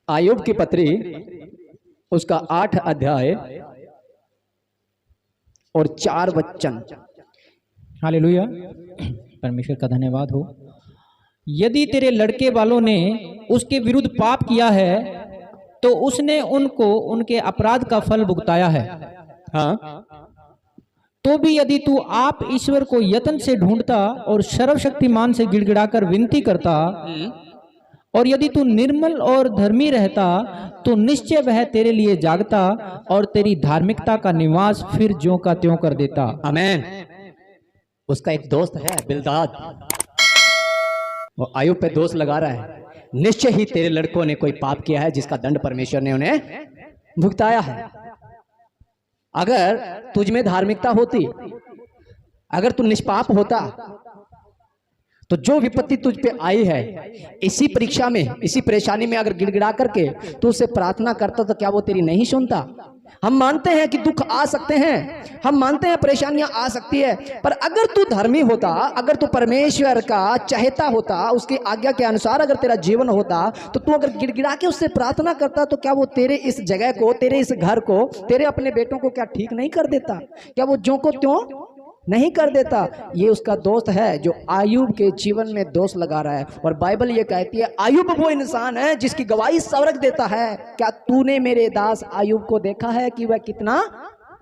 आयुब की पत्री उसका 8 अध्याय और 4 वचन। हालेलुया, परमेश्वर का धन्यवाद हो। यदि तेरे लड़के वालों ने उसके विरुद्ध पाप किया है तो उसने उनको उनके अपराध का फल भुगताया है। हाँ, तो भी यदि तू आप ईश्वर को यत्न से ढूंढता और सर्वशक्तिमान से गिड़गिड़ाकर विनती करता, और यदि तू निर्मल और धर्मी रहता तो निश्चय वह तेरे लिए जागता और तेरी धार्मिकता का निवास फिर ज्यों का त्यों कर देता। आमेन। उसका एक दोस्त है बिलदाद, वो आयुब पे दोष लगा रहा है, निश्चय ही तेरे लड़कों ने कोई पाप किया है जिसका दंड परमेश्वर ने उन्हें भुगताया है। अगर तुझ में धार्मिकता होती, अगर तू निष्पाप होता, तो जो विपत्ति तुझ पे आई है, इसी परीक्षा में, इसी परेशानी में अगर गिड़गिड़ा करके तू उससे प्रार्थना करता तो क्या वो तेरी नहीं सुनता? हम मानते हैं कि दुख आ सकते हैं, हम मानते हैं परेशानियां आ सकती है, पर अगर तू धर्मी होता, अगर तू परमेश्वर का चाहता होता, उसकी आज्ञा के अनुसार अगर तेरा जीवन होता, तो तू अगर गिड़गिड़ा के उससे प्रार्थना करता तो क्या वो तेरे इस जगह को, तेरे इस घर को, तेरे अपने बेटों को क्या ठीक नहीं कर देता? क्या वो ज्यों को त्यों नहीं कर देता? ये उसका दोस्त है जो आयुब के जीवन में दोष लगा रहा है। और बाइबल ये कहती है आयुब वो इंसान है जिसकी गवाही स्वर्ग देता है। क्या तूने मेरे दास आयुब को देखा है कि वह कितना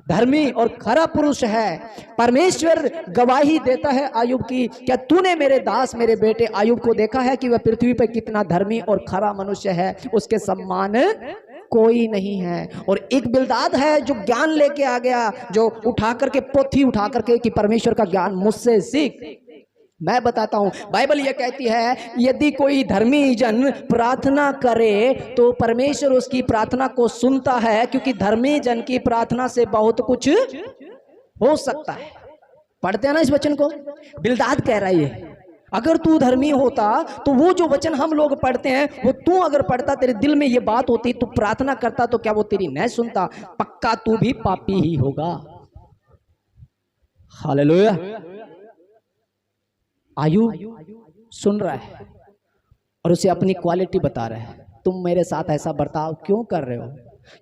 धर्मी और खरा पुरुष है? परमेश्वर गवाही देता है आयुब की। क्या तूने मेरे दास, मेरे बेटे आयुब को देखा है कि वह पृथ्वी पर कितना धर्मी और खरा मनुष्य है? उसके सम्मान कोई नहीं है। और एक बिलदाद है जो ज्ञान लेके आ गया, जो उठा करके पोथी उठा करके कि परमेश्वर का ज्ञान मुझसे सीख। मैं बताता हूं, बाइबल ये कहती है यदि कोई धर्मी जन प्रार्थना करे तो परमेश्वर उसकी प्रार्थना को सुनता है, क्योंकि धर्मी जन की प्रार्थना से बहुत कुछ हो सकता है। पढ़ते हैं ना इस वचन को? बिलदाद कह रहा है अगर तू धर्मी होता तो वो जो वचन हम लोग पढ़ते हैं वो तू अगर पढ़ता, तेरे दिल में ये बात होती, तू प्रार्थना करता, तो क्या वो तेरी नहीं सुनता? पक्का तू भी पापी ही होगा। हालेलुया। आयुब सुन रहा है और उसे अपनी क्वालिटी बता रहा है, तुम मेरे साथ ऐसा बर्ताव क्यों कर रहे हो?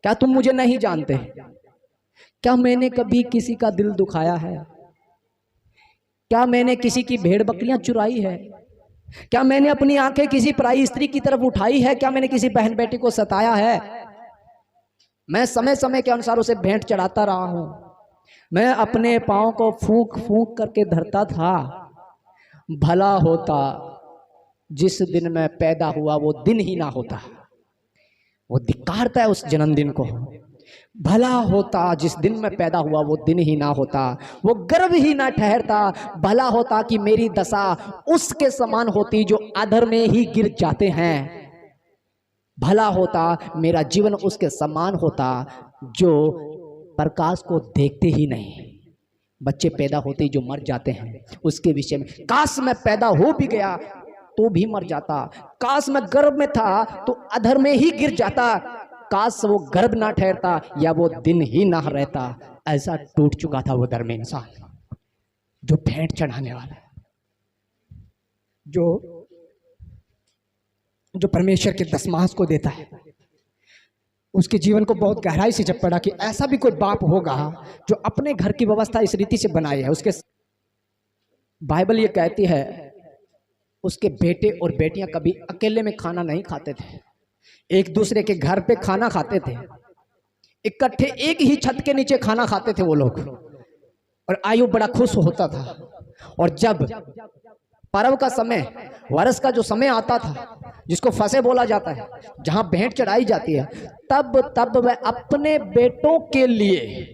क्या तुम मुझे नहीं जानते? क्या मैंने कभी किसी का दिल दुखाया है? क्या मैंने किसी की भेड़ बकरियां चुराई है? क्या मैंने अपनी आंखें किसी पराई स्त्री की तरफ उठाई है? क्या मैंने किसी बहन बेटी को सताया है? मैं समय समय के अनुसार उसे भेंट चढ़ाता रहा हूं। मैं अपने पांव को फूंक फूंक करके धरता था। भला होता जिस दिन मैं पैदा हुआ वो दिन ही ना होता। वो धिक्कारता है उस जन्मदिन को। भला होता जिस दिन मैं पैदा हुआ वो दिन ही ना होता, वो गर्भ ही ना ठहरता। भला होता कि मेरी दशा उसके समान होती जो अधर में ही गिर जाते हैं। भला होता मेरा जीवन उसके समान होता जो प्रकाश को देखते ही नहीं। बच्चे पैदा होते ही जो मर जाते हैं उसके विषय में, काश मैं पैदा हो भी गया तो भी मर जाता, काश मैं गर्भ में था तो अधर में ही गिर जाता, काश वो गर्भ ना ठहरता या वो दिन ही ना रहता। ऐसा टूट चुका था वो धर्मी इंसान जो भेंट चढ़ाने वाला है, जो परमेश्वर के दशमांश को देता है। उसके जीवन को बहुत गहराई से जब पड़ा कि ऐसा भी कोई बाप होगा जो अपने घर की व्यवस्था इस रीति से बनाई है। उसके बाइबल ये कहती है उसके बेटे और बेटियां कभी अकेले में खाना नहीं खाते थे, एक दूसरे के घर पे खाना खाते थे, इकट्ठे एक ही छत के नीचे खाना खाते थे वो लोग। और आयुब बड़ा खुश होता था। और जब पर्व का समय, वर्ष का जो समय आता था जिसको फसे बोला जाता है, जहां भेंट चढ़ाई जाती है, तब वह अपने बेटों के लिए,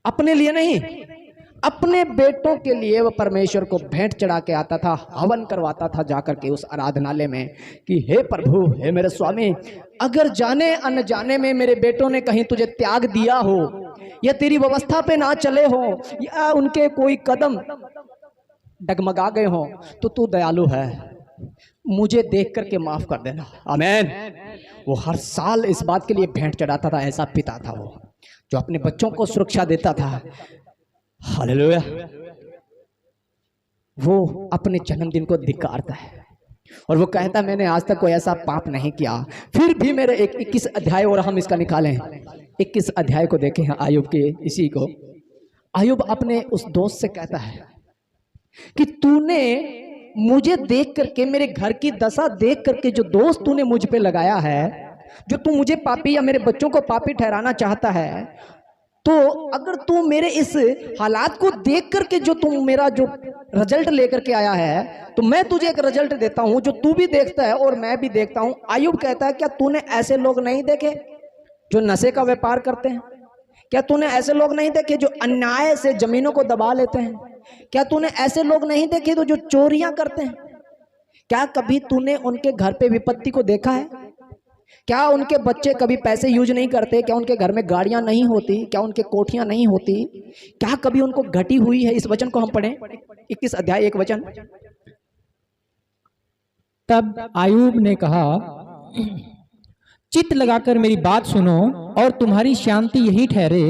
अपने लिए नहीं, अपने बेटों के लिए वह परमेश्वर को भेंट चढ़ा के आता था, हवन करवाता था जाकर के उस आराधनालय में कि हे प्रभु, हे मेरे स्वामी, अगर जाने अनजाने में मेरे बेटों ने कहीं तुझे त्याग दिया हो या तेरी व्यवस्था पे ना चले हो या उनके कोई कदम डगमगा गए हो तो तू दयालु है, मुझे देख करके माफ कर देना। आमीन। वो हर साल इस बात के लिए भेंट चढ़ाता था। ऐसा पिता था वो जो अपने बच्चों को सुरक्षा देता था। हालेलुया। वो अपने जन्मदिन को धिक्कारता है और वो कहता मैंने आज तक कोई ऐसा पाप नहीं किया। फिर भी मेरे 21 अध्याय और हम इसका निकालें, 21 अध्याय को देखें आयुब के इसी को। आयुब अपने उस दोस्त से कहता है कि तूने मुझे देख करके, मेरे घर की दशा देख करके जो दोस्त तूने मुझ पे लगाया है, जो तू मुझे पापी या मेरे बच्चों को पापी ठहराना चाहता है, तो अगर तू मेरे इस हालात को देख करके जो तू मेरा जो रिजल्ट लेकर के आया है, तो मैं तुझे एक रिजल्ट देता हूं जो तू भी देखता है और मैं भी देखता हूं। आयुब कहता है क्या तूने ऐसे लोग नहीं देखे जो नशे का व्यापार करते हैं? क्या तूने ऐसे लोग नहीं देखे जो अन्याय से जमीनों को दबा लेते हैं? क्या तूने ऐसे लोग नहीं देखे तो जो चोरियां करते हैं? क्या कभी तूने उनके घर पे विपत्ति को देखा है? क्या उनके बच्चे कभी पैसे यूज नहीं करते? क्या उनके घर में गाड़ियां नहीं होती? क्या उनके कोठियां नहीं होती? क्या कभी उनको घटी हुई है? इस वचन को हम पढ़ें, 21 अध्याय 1 वचन। तब आयूब ने कहा, चित्त लगाकर मेरी बात सुनो और तुम्हारी शांति यही ठहरे।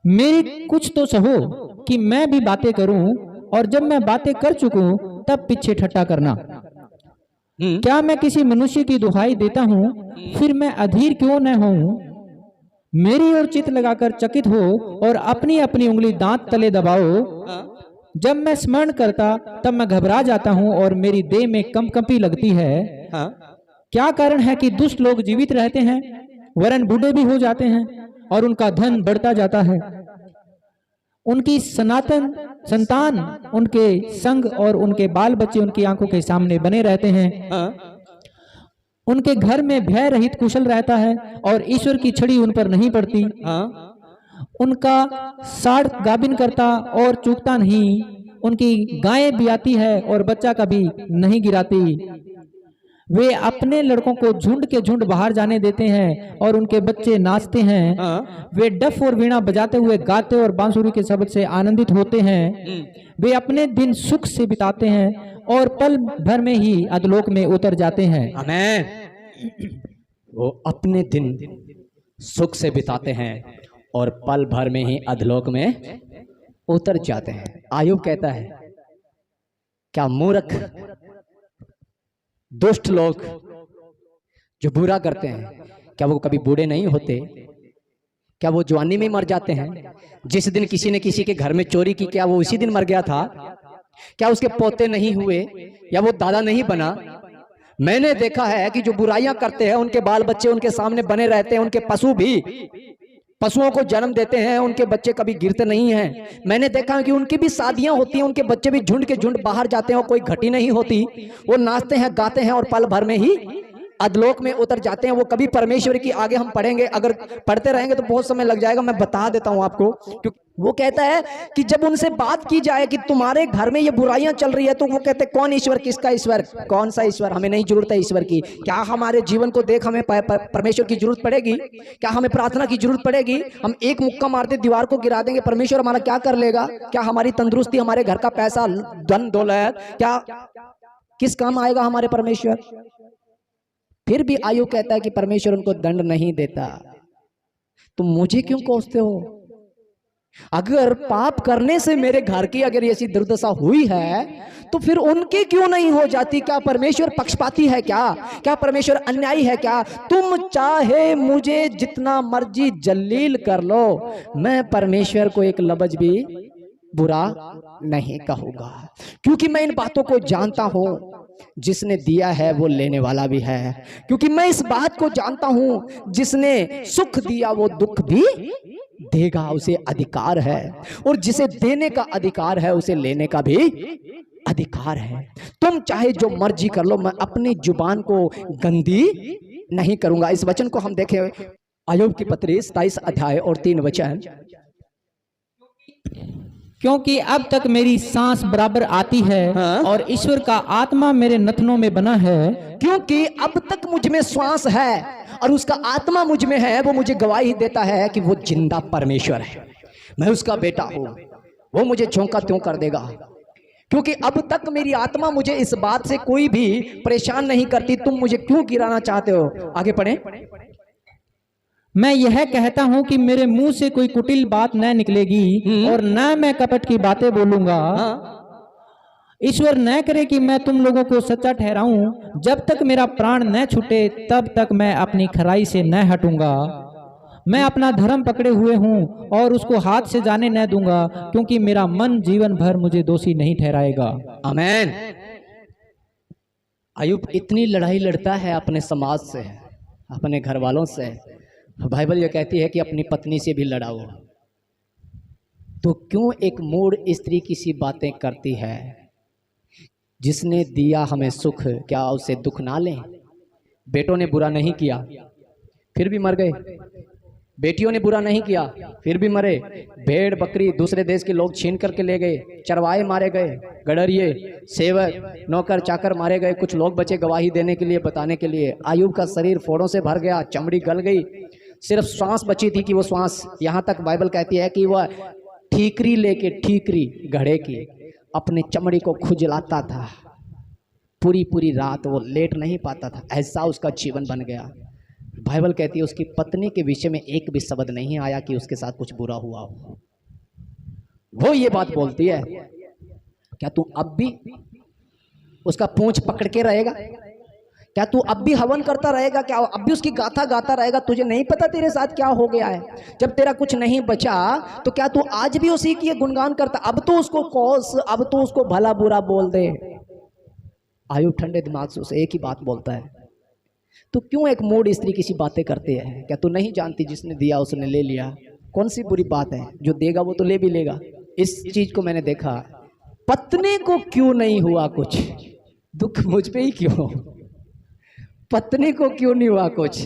मेरी कुछ तो सहो कि मैं भी बातें करूं, और जब मैं बातें कर चुकूं तब पीछे ठट्टा करना। क्या मैं किसी मनुष्य की दुहाई देता हूं, फिर मैं अधीर क्यों न हूं? मेरी ओर चित्त लगाकर चकित हो और अपनी अपनी उंगली दांत तले दबाओ। जब मैं स्मरण करता तब मैं घबरा जाता हूं और मेरी देह में कंपी लगती है। क्या कारण है कि दुष्ट लोग जीवित रहते हैं, वरन बूढ़े भी हो जाते हैं, और उनका धन बढ़ता जाता है। उनकी सनातन संतान उनके संग और उनके बाल बच्चे उनकी आंखों के सामने बने रहते हैं। उनके घर में भय रहित कुशल रहता है और ईश्वर की छड़ी उन पर नहीं पड़ती। उनका साड़ गाभिन करता और चूकता नहीं। उनकी गायें ब्याती है और बच्चा कभी नहीं गिराती। वे अपने लड़कों को झुंड के झुंड बाहर जाने देते हैं और उनके बच्चे नाचते हैं। वे डफ और वीणा बजाते हुए गाते और बांसुरी के शब्द से आनंदित होते हैं। वे अपने दिन सुख से बिताते हैं और पल भर में ही अधलोक में उतर जाते हैं। आमीन। वो अपने दिन सुख से बिताते हैं और पल भर में ही अधलोक में उतर जाते हैं। आयुब कहता है क्या मूर्ख दुष्ट लोग जो बुरा करते हैं, क्या वो कभी बूढ़े नहीं होते? क्या वो जवानी में मर जाते हैं? जिस दिन किसी ने किसी के घर में चोरी की, क्या वो उसी दिन मर गया था? क्या उसके पोते नहीं हुए या वो दादा नहीं बना? मैंने देखा है कि जो बुराइयां करते हैं उनके बाल बच्चे उनके सामने बने रहते हैं। उनके पशु भी पशुओं को जन्म देते हैं, उनके बच्चे कभी गिरते नहीं हैं। मैंने देखा है कि उनकी भी शादियां होती हैं, उनके बच्चे भी झुंड के झुंड बाहर जाते हैं और कोई घटी नहीं होती। वो नाचते हैं, गाते हैं और पल भर में ही अधलोक में उतर जाते हैं। वो कभी परमेश्वर की आगे हम पढ़ेंगे, अगर पढ़ते रहेंगे तो बहुत समय लग जाएगा, मैं बता देता हूं आपको। क्योंकि वो कहता है कि जब उनसे बात की जाए कि तुम्हारे घर में ये बुराइयां चल रही है, तो वो कहते कौन ईश्वर? किसका ईश्वर? कौन सा ईश्वर? हमें नहीं जरूरत है ईश्वर की। क्या हमारे जीवन को देख हमें परमेश्वर की जरूरत पड़ेगी? क्या हमें प्रार्थना की जरूरत पड़ेगी? हम एक मुक्का मारते दीवार को गिरा देंगे, परमेश्वर हमारा क्या कर लेगा? क्या हमारी तंदुरुस्ती, हमारे घर का पैसा, धन दौलत, क्या किस काम आएगा हमारे परमेश्वर? फिर भी आयु कहता है कि परमेश्वर उनको दंड नहीं देता। तुम मुझे क्यों कोसते हो? अगर पाप करने से मेरे घर की अगर ऐसी दुर्दशा हुई है तो फिर उनकी क्यों नहीं हो जाती? क्या परमेश्वर पक्षपाती है क्या? क्या परमेश्वर अन्यायी है क्या? तुम चाहे मुझे जितना मर्जी जलील कर लो, मैं परमेश्वर को एक लफ्ज भी बुरा नहीं कहूंगा, क्योंकि मैं इन बातों को जानता हूं। जिसने दिया है वो लेने वाला भी है, क्योंकि मैं इस बात को जानता हूं जिसने सुख दिया वो दुख भी देगा, उसे अधिकार है। और जिसे देने का अधिकार है उसे लेने का भी अधिकार है। तुम चाहे जो मर्जी कर लो, मैं अपनी जुबान को गंदी नहीं करूंगा। इस वचन को हम देखें, आयुब की पत्री 27 अध्याय और 3 वचन। क्योंकि अब तक मेरी सांस बराबर आती है और ईश्वर का आत्मा मेरे नथनों में बना है। क्योंकि अब तक मुझ में श्वास है और उसका आत्मा मुझ में है, वो मुझे गवाही देता है कि वो जिंदा परमेश्वर है, मैं उसका बेटा हूं। वो मुझे झोंका त्यों कर देगा, क्योंकि अब तक मेरी आत्मा मुझे इस बात से कोई भी परेशान नहीं करती। तुम मुझे क्यों गिराना चाहते हो? आगे पढ़ें। मैं यह कहता हूं कि मेरे मुंह से कोई कुटिल बात न निकलेगी और न मैं कपट की बातें बोलूंगा। ईश्वर न करे कि मैं तुम लोगों को सच्चा ठहराऊं, जब तक मेरा प्राण न छूटे तब तक मैं अपनी खराई से न हटूंगा। मैं अपना धर्म पकड़े हुए हूं और उसको हाथ से जाने न दूंगा, क्योंकि मेरा मन जीवन भर मुझे दोषी नहीं ठहराएगा। आमीन। अय्यूब इतनी लड़ाई लड़ता है अपने समाज से, अपने घर वालों से। बाइबल ये कहती है कि अपनी पत्नी से भी लड़ाओ। तो क्यों एक मूढ़ स्त्री की सी बातें करती है? जिसने दिया हमें सुख, क्या उसे दुख ना लें? बेटों ने बुरा नहीं किया फिर भी मर गए, बेटियों ने बुरा नहीं किया फिर भी मरे, भेड़ बकरी दूसरे देश के लोग छीन करके ले गए, चरवाहे मारे गए, गडरिये, सेवक, नौकर चाकर मारे गए, कुछ लोग बचे गवाही देने के लिए, बताने के लिए। अय्यूब का शरीर फोड़ों से भर गया, चमड़ी गल गई, सिर्फ श्वास बची थी कि वो श्वास, यहाँ तक बाइबल कहती है कि वह ठीकरी लेके, ठीकरी घड़े की, अपने चमड़ी को खुजलाता था। पूरी पूरी रात वो लेट नहीं पाता था, ऐसा उसका जीवन बन गया। बाइबल कहती है उसकी पत्नी के विषय में एक भी शब्द नहीं आया कि उसके साथ कुछ बुरा हुआ हो। वो ये बात बोलती है, क्या तू अब भी उसका पूंछ पकड़ के रहेगा? क्या तू अब भी हवन करता रहेगा? क्या अब भी उसकी गाथा गाता रहेगा? तुझे नहीं पता तेरे साथ क्या हो गया है? जब तेरा कुछ नहीं बचा तो क्या तू आज भी उसी की गुणगान करता? अब तो उसको कोस, अब तो उसको भला बुरा बोल दे। अय्यूब ठंडे दिमाग से उसे एक ही बात बोलता है, तो क्यों एक मूढ़ स्त्री किसी बातें करते हैं? क्या तू नहीं जानती जिसने दिया उसने ले लिया? कौन सी बुरी बात है? जो देगा वो तो ले भी लेगा। इस चीज को मैंने देखा। पत्नी को क्यों नहीं हुआ कुछ? दुख मुझ पे ही क्यों? पत्नी को क्यों नहीं हुआ कुछ?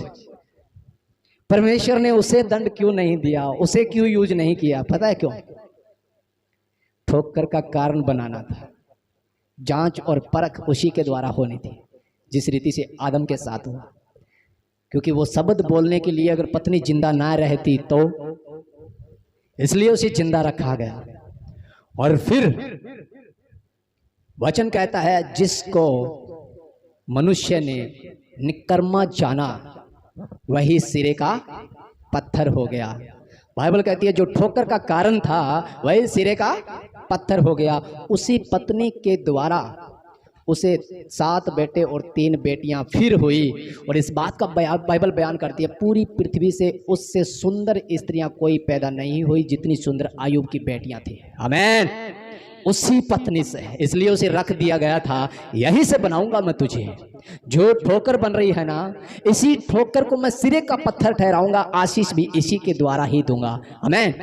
परमेश्वर ने उसे दंड क्यों नहीं दिया? उसे क्यों यूज नहीं किया? पता है क्यों? ठोकर का कारण बनाना था। जांच और परख उसी के द्वारा होनी थी, जिस रीति से आदम के साथ हुआ। क्योंकि वो शब्द बोलने के लिए अगर पत्नी जिंदा ना रहती तो इसलिए उसे जिंदा रखा गया। और फिर वचन कहता है जिसको मनुष्य ने निकर्मा जाना वही सिरे का पत्थर हो गया। बाइबल कहती है जो ठोकर का कारण था वही सिरे का पत्थर हो गया। उसी पत्नी के द्वारा उसे 7 बेटे और 3 बेटियां फिर हुई। और इस बात का बाइबल बयान करती है पूरी पृथ्वी से उससे सुंदर स्त्रियां कोई पैदा नहीं हुई जितनी सुंदर अय्यूब की बेटियां थी। आमीन। उसी पत्नी से, इसलिए उसे रख दिया गया था, यहीं से बनाऊंगा मैं तुझे। जो ठोकर बन रही है ना, इसी ठोकर को मैं सिरे का पत्थर ठहराऊंगा, आशीष भी इसी के द्वारा ही दूंगा। आमीन।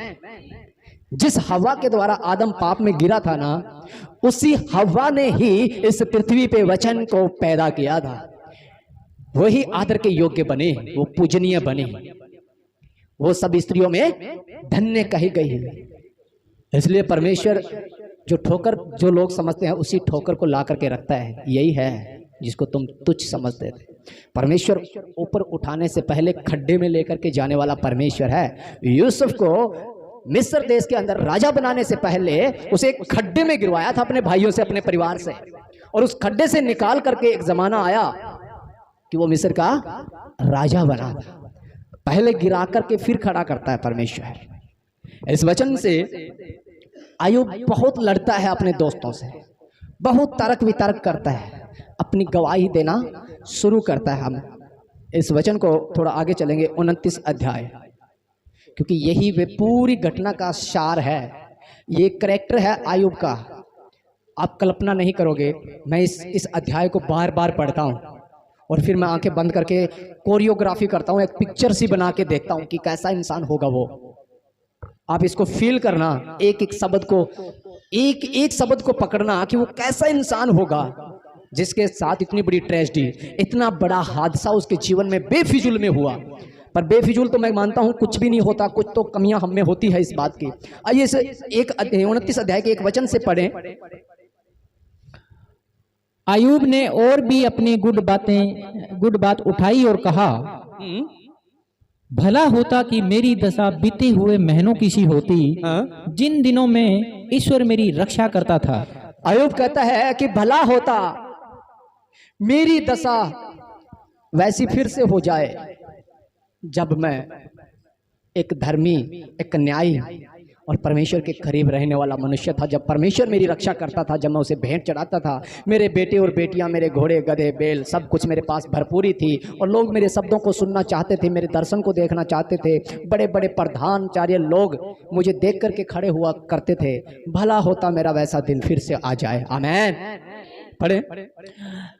जिस हवा के द्वारा आदम पाप में गिरा था ना, उसी हवा ने ही इस पृथ्वी पे वचन को पैदा किया था। वही आदर के योग्य बने, वो पूजनीय बने, वो सब स्त्रियों में धन्य कही गई। इसलिए परमेश्वर जो ठोकर जो लोग समझते हैं उसी ठोकर को ला करके रखता है। यही है जिसको तुम तुच्छ समझते थे। परमेश्वर ऊपर उठाने से पहले खड्डे में लेकर के जाने वाला परमेश्वर है। यूसुफ को मिस्र देश के अंदर राजा बनाने से पहले उसे एक खड्डे में गिरवाया था अपने भाइयों से, अपने परिवार से, और उस खड्डे से निकाल करके एक जमाना आया कि वो मिस्र का राजा बना। पहले गिरा करके फिर खड़ा करता है परमेश्वर। इस वचन से अय्यूब बहुत लड़ता है अपने दोस्तों से, बहुत तर्क वितर्क करता है, अपनी गवाही देना शुरू करता है। हम इस वचन को थोड़ा आगे चलेंगे 29 अध्याय, क्योंकि यही वे पूरी घटना का सार है। ये कैरेक्टर है अय्यूब का। आप कल्पना नहीं करोगे, मैं इस अध्याय को बार बार पढ़ता हूँ और फिर मैं आंखें बंद करके कोरियोग्राफी करता हूँ, एक पिक्चर सी बना के देखता हूँ कि कैसा इंसान होगा वो। आप इसको फील करना, एक एक शब्द को पकड़ना कि वो कैसा इंसान होगा जिसके साथ इतनी बड़ी ट्रेजेडी, इतना बड़ा हादसा उसके जीवन में बेफिजूल में हुआ। पर बेफिजूल तो मैं मानता हूं कुछ भी नहीं होता, कुछ तो कमियां हम में होती है इस बात की। आइए इसे 29 अध्याय के एक वचन से पढ़ें। अय्यूब ने और भी अपनी गुड बात उठाई और कहा, भला होता कि मेरी दशा बीते हुए महीनों की सी होती, जिन दिनों में ईश्वर मेरी रक्षा करता था। अय्यूब कहता है कि भला होता मेरी दशा वैसी फिर से हो जाए जब मैं एक धर्मी, एक न्यायी और परमेश्वर के करीब रहने वाला मनुष्य था। जब परमेश्वर मेरी रक्षा करता था, जब मैं उसे भेंट चढ़ाता था, मेरे बेटे और बेटियां, मेरे घोड़े गधे बैल सब कुछ मेरे पास भरपूरी थी और लोग मेरे शब्दों को सुनना चाहते थे, मेरे दर्शन को देखना चाहते थे। बड़े बड़े प्रधानाचार्य लोग मुझे देख करके खड़े हुआ करते थे। भला होता मेरा वैसा दिन फिर से आ जाए। आमीन। पढ़े।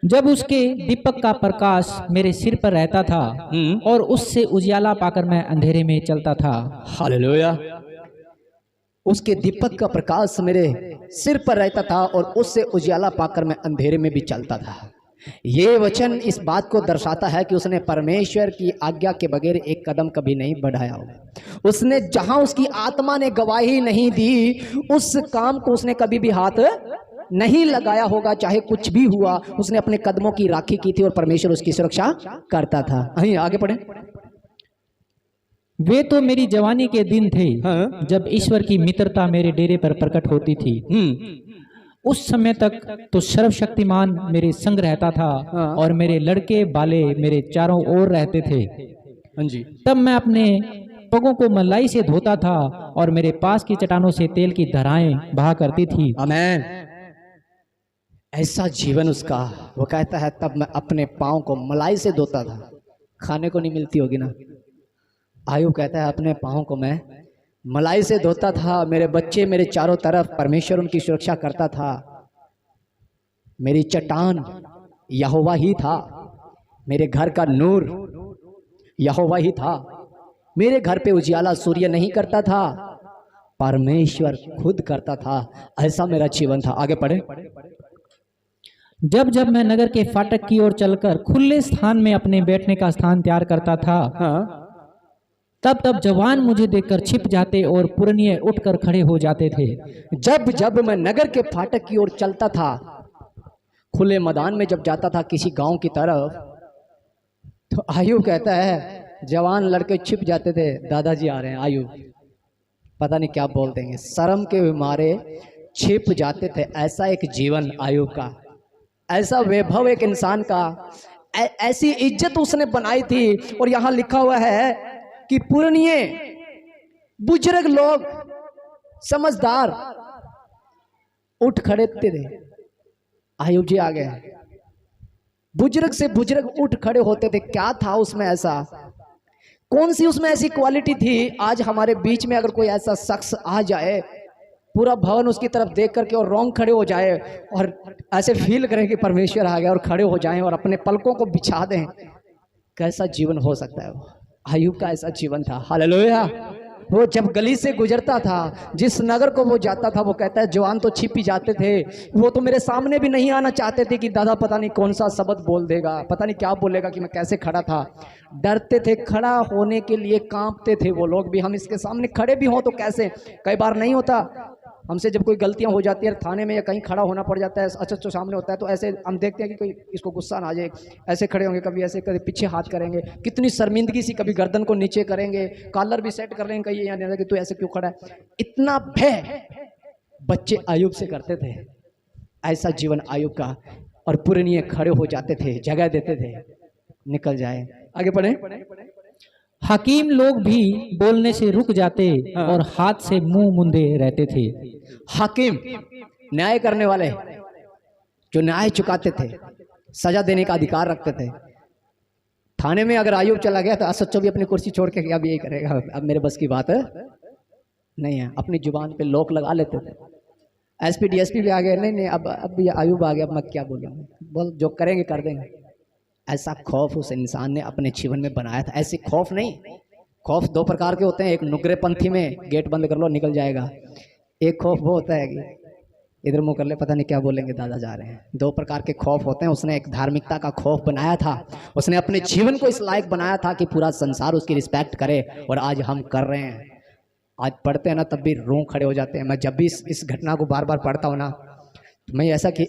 जब उसके दीपक का प्रकाश मेरे सिर पर रहता था और उससे उजियाला पाकर मैं अंधेरे में चलता था। हालेलुया। उसके दीपक का प्रकाश मेरे सिर पर रहता था और उससे उजियाला पाकर मैं अंधेरे में भी चलता था। ये वचन इस बात को दर्शाता है कि उसने परमेश्वर की आज्ञा के बगैर एक कदम कभी नहीं बढ़ाया। उसने जहां उसकी आत्मा ने गवाही नहीं दी, उस काम को उसने कभी भी हाथ नहीं लगाया होगा। चाहे कुछ भी हुआ, उसने अपने कदमों की राखी की थी और परमेश्वर उसकी सुरक्षा करता था। आगे पढ़े। वे तो मेरी जवानी के दिन थे, जब ईश्वर की मित्रता मेरे डेरे पर प्रकट होती थी। उस समय तक तो सर्वशक्तिमान मेरे संग रहता था और मेरे लड़के बाले मेरे चारों ओर रहते थे। जी। तब मैं अपने पगों को मलाई से धोता था और मेरे पास की चट्टानों से तेल की धाराएं बहा करती थी। आमीन। ऐसा जीवन उसका। वो कहता है तब मैं अपने पाँव को मलाई से धोता था। खाने को नहीं मिलती होगी ना। आयु कहता है अपने पाँव को मैं मलाई से धोता था। मेरे बच्चे मेरे चारों तरफ, परमेश्वर उनकी सुरक्षा करता था। मेरी चट्टान यहोवा ही था। मेरे घर का नूर यहोवा ही था। मेरे घर पे उजियाला सूर्य नहीं करता था, परमेश्वर खुद करता था। ऐसा मेरा जीवन था। आगे पढ़े। जब जब मैं नगर के फाटक की ओर चलकर खुले स्थान में अपने बैठने का स्थान तैयार करता था, तब तब जवान मुझे देखकर छिप जाते और पुरनिये उठकर खड़े हो जाते थे। जब जब मैं नगर के फाटक की ओर चलता था, खुले मैदान में जब जाता था किसी गांव की तरफ, तो आयु कहता है जवान लड़के छिप जाते थे। दादाजी आ रहे हैं। आयु पता नहीं क्या बोल देंगे, शर्म के मारे छिप जाते थे। ऐसा एक जीवन आयु का, ऐसा वैभव एक इंसान का, ऐसी इज्जत उसने बनाई थी। और यहां लिखा हुआ है कि पुरनिये बुजुर्ग लोग समझदार उठ खड़े थे। आयु जी आ गए। बुजुर्ग से बुजुर्ग उठ खड़े होते थे। क्या था उसमें ऐसा? कौन सी उसमें ऐसी क्वालिटी थी? आज हमारे बीच में अगर कोई ऐसा शख्स आ जाए, पूरा भवन उसकी तरफ देख करके और रोंग खड़े हो जाए और ऐसे फील करें कि परमेश्वर आ गया और खड़े हो जाएं और अपने पलकों को बिछा दें, कैसा जीवन हो सकता है? वो अय्यूब का ऐसा जीवन था। हालेलुया। वो जब गली से गुजरता था, जिस नगर को वो जाता था, वो कहता है जवान तो छिप ही जाते थे। वो तो मेरे सामने भी नहीं आना चाहते थे कि दादा पता नहीं कौन सा शब्द बोल देगा, पता नहीं क्या बोलेगा कि मैं कैसे खड़ा था। डरते थे, खड़ा होने के लिए कांपते थे वो लोग भी। हम इसके सामने खड़े भी हों तो कैसे? कई बार नहीं होता हमसे, जब कोई गलतियां हो जाती है थाने में या कहीं खड़ा होना पड़ जाता है, अच्छा सामने होता है, तो ऐसे हम देखते हैं कि कोई इसको गुस्सा ना आ जाए, ऐसे खड़े होंगे, कभी ऐसे, कभी पीछे हाथ करेंगे, कितनी शर्मिंदगी सी, कभी गर्दन को नीचे करेंगे, कॉलर भी सेट कर लेंगे, कहीं यहाँ नहीं कि तू ऐसे क्यों खड़ा है। इतना भय बच्चे अय्यूब से करते थे। ऐसा जीवन अय्यूब का। और पुरनिये खड़े हो जाते थे, जगह देते थे, निकल जाए। आगे पढ़े। हकीम लोग भी बोलने से रुक जाते और हाथ से मुंह मुंदे रहते थे। हाकिम न्याय करने वाले, जो न्याय चुकाते थे, सजा देने का अधिकार रखते थे। थाने में अगर अय्यूब चला गया तो असच्चो भी अपनी कुर्सी छोड़ के अब यही करेगा, अब मेरे बस की बात है नहीं है, अपनी जुबान पे लोक लगा लेते थे। एसपी डीएसपी भी आ गए, नहीं अब ये अय्यूब आ गया, अब मैं क्या बोलूँ, बोल जो करेंगे कर देंगे। ऐसा खौफ उस इंसान ने अपने जीवन में बनाया था। ऐसे खौफ नहीं, खौफ दो प्रकार के होते हैं। एक नुकरेपंथी में गेट बंद कर लो निकल जाएगा, एक खौफ वो होता है कि इधर मुंह कर ले, पता नहीं क्या बोलेंगे, दादा जा रहे हैं। दो प्रकार के खौफ होते हैं। उसने एक धार्मिकता का खौफ बनाया था, उसने अपने जीवन को इस लायक बनाया था कि पूरा संसार उसकी रिस्पेक्ट करे। और आज हम कर रहे हैं, आज पढ़ते हैं ना तब भी रूह खड़े हो जाते हैं। मैं जब भी इस घटना को बार बार पढ़ता हूँ ना, तो मैं ऐसा कि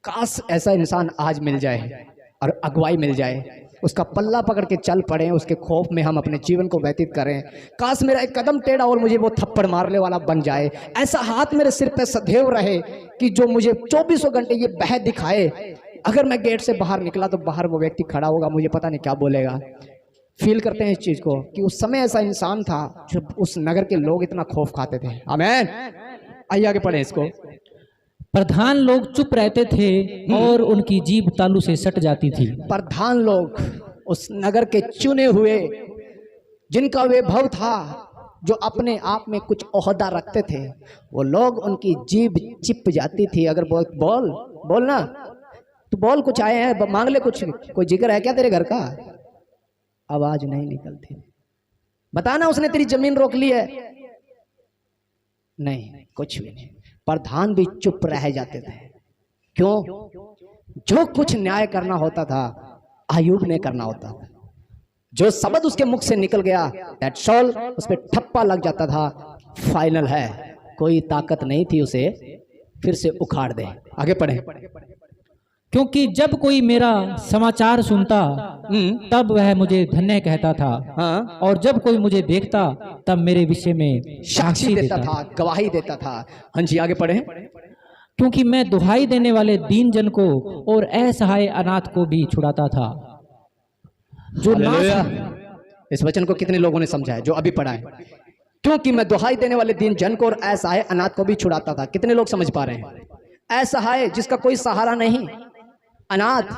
काश ऐसा इंसान आज मिल जाए और अगुवाई मिल जाए, उसका पल्ला पकड़ के चल पड़े, उसके खौफ में हम अपने जीवन को व्यतीत करें। काश मेरा एक कदम टेढ़ा और मुझे वो थप्पड़ मारने वाला बन जाए, ऐसा हाथ मेरे सिर पे सदैव रहे कि जो मुझे 24 घंटे ये बह दिखाए। अगर मैं गेट से बाहर निकला तो बाहर वो व्यक्ति खड़ा होगा, मुझे पता नहीं क्या बोलेगा। फील करते हैं इस चीज को कि उस समय ऐसा इंसान था जब उस नगर के लोग इतना खौफ खाते थे। आमीन। आइए आगे पढ़ें इसको। प्रधान लोग चुप रहते थे और उनकी जीभ तालू से सट जाती थी। प्रधान लोग, उस नगर के चुने हुए जिनका वैभव था, जो अपने आप में कुछ ओहदा रखते थे, वो लोग उनकी जीभ चिप जाती थी। अगर बोल ना, तो बोल, कुछ आए हैं, मांग ले कुछ, कोई जिक्र है क्या तेरे घर का? आवाज नहीं निकलती। बताना उसने तेरी जमीन रोक ली है? नहीं, कुछ भी नहीं। प्रधान भी चुप रह जाते थे। क्यों? जो कुछ न्याय करना होता था आयूब ने करना होता था। जो शब्द उसके मुख से निकल गया, दैट्स ऑल, उस पर ठप्पा लग जाता था। फाइनल है, कोई ताकत नहीं थी उसे फिर से उखाड़ दे। आगे पढ़े। क्योंकि जब कोई मेरा समाचार सुनता तब वह मुझे धन्य कहता था। हाँ। और जब कोई मुझे देखता तब मेरे विषय में साक्षी देता था, गवाही देता था। हाँ जी, आगे पढ़े। क्योंकि मैं दुहाई देने वाले दीन जन को और असहाय अनाथ को भी छुड़ाता था। जो इस वचन को कितने लोगों ने समझा है जो अभी पढ़ा है? क्योंकि मैं दुहाई देने वाले दीन जन को और असहाय अनाथ को भी छुड़ाता था। कितने लोग समझ पा रहे हैं? असहाय, जिसका कोई सहारा नहीं, अनाथ,